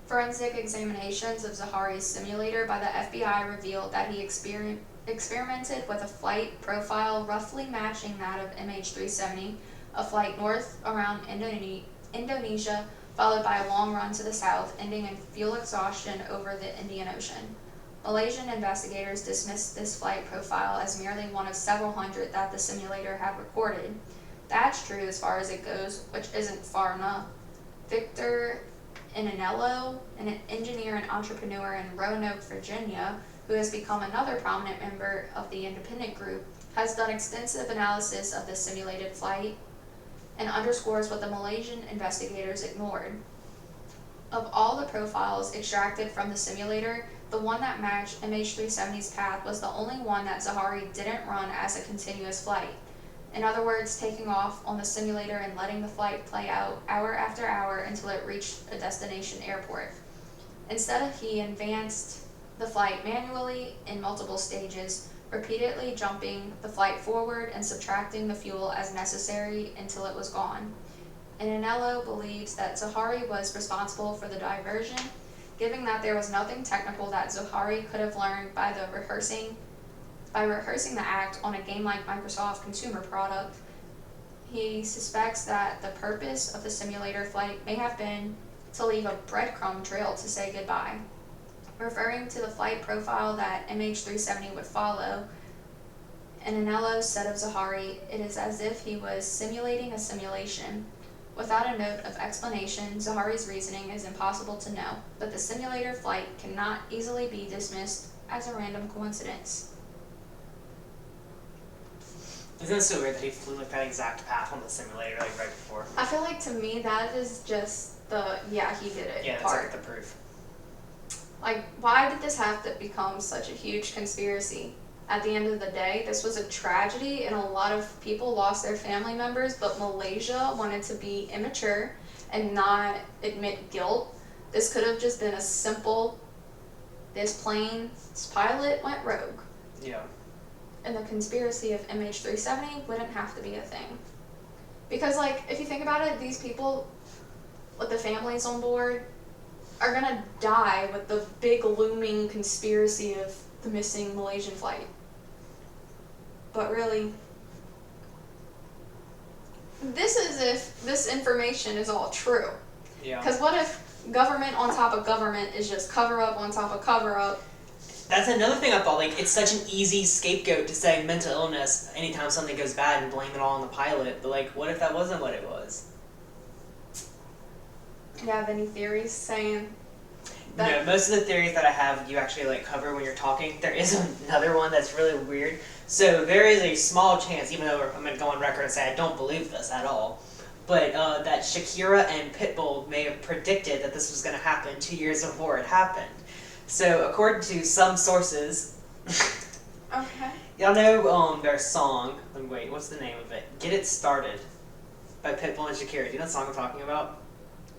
Forensic examinations of Zahari's simulator by the FBI revealed that he experimented with a flight profile roughly matching that of MH370, a flight north around Indonesia, followed by a long run to the south, ending in fuel exhaustion over the Indian Ocean. Malaysian investigators dismissed this flight profile as merely one of several hundred that the simulator had recorded. That's true as far as it goes, which isn't far enough. Victor Inanello, an engineer and entrepreneur in Roanoke, Virginia, who has become another prominent member of the independent group, has done extensive analysis of the simulated flight and underscores what the Malaysian investigators ignored. Of all the profiles extracted from the simulator, the one that matched MH370's path was the only one that Zahari didn't run as a continuous flight. In other words, taking off on the simulator and letting the flight play out hour after hour until it reached a destination airport. Instead, he advanced the flight manually in multiple stages, repeatedly jumping the flight forward and subtracting the fuel as necessary until it was gone. And Anello believes that Zohari was responsible for the diversion, given that there was nothing technical that Zohari could have learned by rehearsing the act on a game like Microsoft consumer product. He suspects that the purpose of the simulator flight may have been to leave a breadcrumb trail to say goodbye. Referring to the flight profile that MH370 would follow, in Anello said of Zohari, it is as if he was simulating a simulation. Without a note of explanation, Zohari's reasoning is impossible to know, but the simulator flight cannot easily be dismissed as a random coincidence. Isn't it so weird that he flew like that exact path on the simulator like right before? I feel like to me that is just the he did it Yeah, that's part. like the proof. Like, why did this have to become such a huge conspiracy? At the end of the day, this was a tragedy and a lot of people lost their family members, but Malaysia wanted to be immature and not admit guilt. This could have just been a simple, this pilot went rogue. Yeah. And the conspiracy of MH370 wouldn't have to be a thing. Because, like, if you think about it, these people with the families on board are gonna die with the big looming conspiracy of the missing Malaysian flight. But really, this is if this information is all true. Yeah. Because what if government on top of government is just cover up on top of cover up? That's another thing I thought, like, it's such an easy scapegoat to say mental illness anytime something goes bad and blame it all on the pilot, but, like, what if that wasn't what it was? Do you have any theories saying that? No, most of the theories that I have you actually, like, cover when you're talking. There is another one that's really weird. So there is a small chance, even though I'm going to go on record and say I don't believe this at all, but that Shakira and Pitbull may have predicted that this was going to happen 2 years before it happened. So, according to some sources, Okay. y'all know their song, wait, what's the name of it? Get It Started by Pitbull and Shakira. Do you know what song I'm talking about?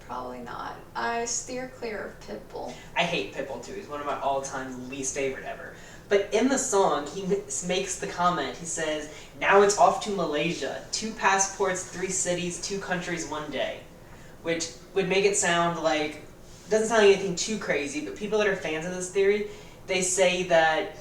Probably not. I steer clear of Pitbull. I hate Pitbull too. He's one of my all-time least favorite ever. But in the song, he makes the comment, he says, now it's off to Malaysia. 2 passports, 3 cities, 2 countries, 1 day. Which would make it sound like, doesn't sound like anything too crazy, but people that are fans of this theory, they say that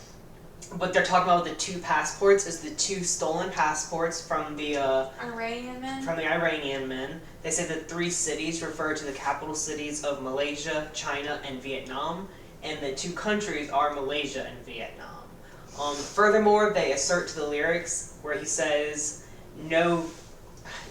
what they're talking about with the 2 passports is the 2 stolen passports from the Iranian men? From the Iranian men. They say the 3 cities refer to the capital cities of Malaysia, China, and Vietnam, and the 2 countries are Malaysia and Vietnam. Furthermore, they assert to the lyrics where he says, no,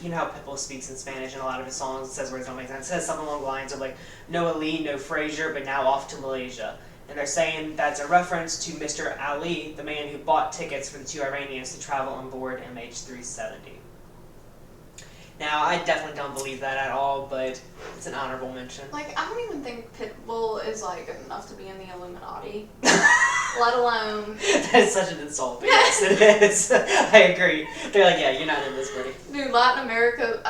you know how Pitbull speaks in Spanish in a lot of his songs, it says words don't make sense. It says something along the lines of like, no Ali, no Frazier, but now off to Malaysia. And they're saying that's a reference to Mr. Ali, the man who bought tickets for the 2 Iranians to travel on board MH370. Now, I definitely don't believe that at all, but it's an honorable mention. Like, I don't even think Pitbull is, like, good enough to be in the Illuminati. Let alone... That is such an insult, but yes, it is. I agree. They're like, yeah, you're not in this, buddy. Dude, Latin America...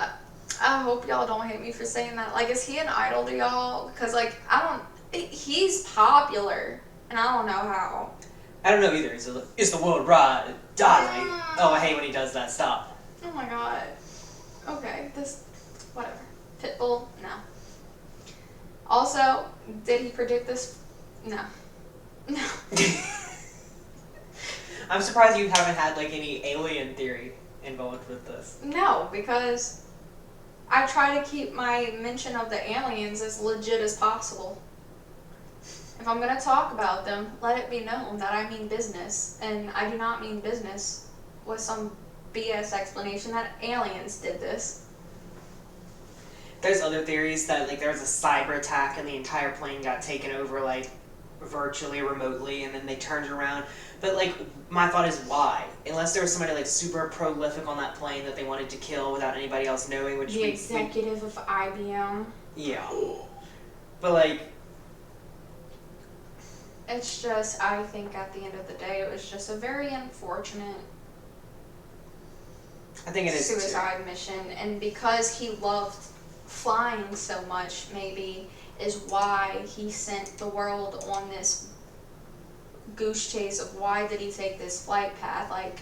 I hope y'all don't hate me for saying that. Like, is he an idol to y'all? Because, like, he's popular, and I don't know how. I don't know either. Is the world right? Die. Oh, I hate when he does that. Stop. Oh my god. Okay, whatever. Pitbull, no. Also, did he predict this? No. No. I'm surprised you haven't had, like, any alien theory involved with this. No, because I try to keep my mention of the aliens as legit as possible. If I'm going to talk about them, let it be known that I mean business, and I do not mean business with some BS explanation that aliens did this. There's other theories that, like, there was a cyber attack and the entire plane got taken over, like, virtually, remotely, and then they turned it around. But, like, my thought is why? Unless there was somebody, like, super prolific on that plane that they wanted to kill without anybody else knowing, which the executive of IBM. Yeah. But, like... It's just, I think at the end of the day, it was just a very unfortunate I think it is suicide mission. And because he loved flying so much, maybe, is why he sent the world on this goose chase of why did he take this flight path. Like,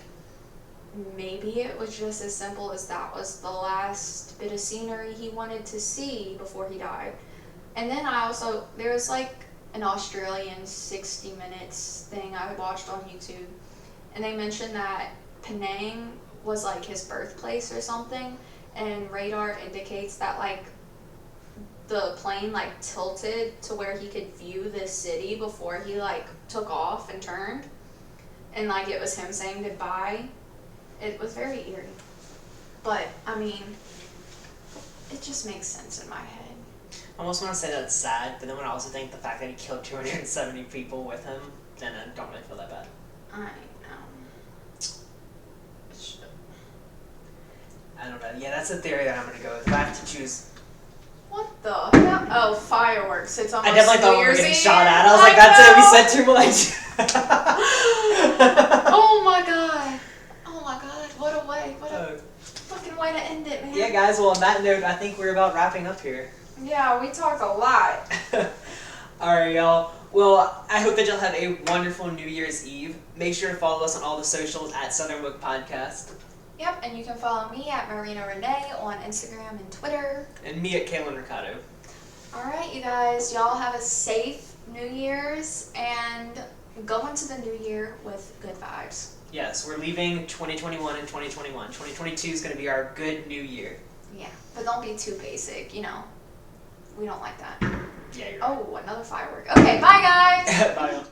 maybe it was just as simple as that was the last bit of scenery he wanted to see before he died. And then there was like an Australian 60 Minutes thing I watched on YouTube, and they mentioned that Penang was like his birthplace or something, and radar indicates that like the plane like tilted to where he could view the city before he like took off and turned, and like it was him saying goodbye. It was very eerie, but I mean, it just makes sense in my head. I almost want to say that it's sad, but then when I also think the fact that he killed 270 people with him, then I don't really feel that bad. I know. I don't know. Yeah, that's the theory that I'm going to go with. If I have to choose... What the hell? Oh, fireworks. It's almost I definitely thought we were New getting Year's shot Eve. at. I was like, that's it. We said too much. Oh my god. Oh my god. What a way. What a fucking way to end it, man. Yeah, guys. Well, on that note, I think we're about wrapping up here. Yeah, we talk a lot. Alright, y'all. Well, I hope that y'all have a wonderful New Year's Eve. Make sure to follow us on all the socials at Southern Woke Podcast. Yep, and you can follow me at Marina Renee on Instagram and Twitter. And me at Kaylin Ricardo. Alright, you guys. Y'all have a safe New Year's and go into the new year with good vibes. Yes, we're leaving 2021 and 2021. 2022 is going to be our good new year. Yeah, but don't be too basic, you know. We don't like that. Yeah, you're right. Oh, another firework. Okay, bye guys! Bye, y'all.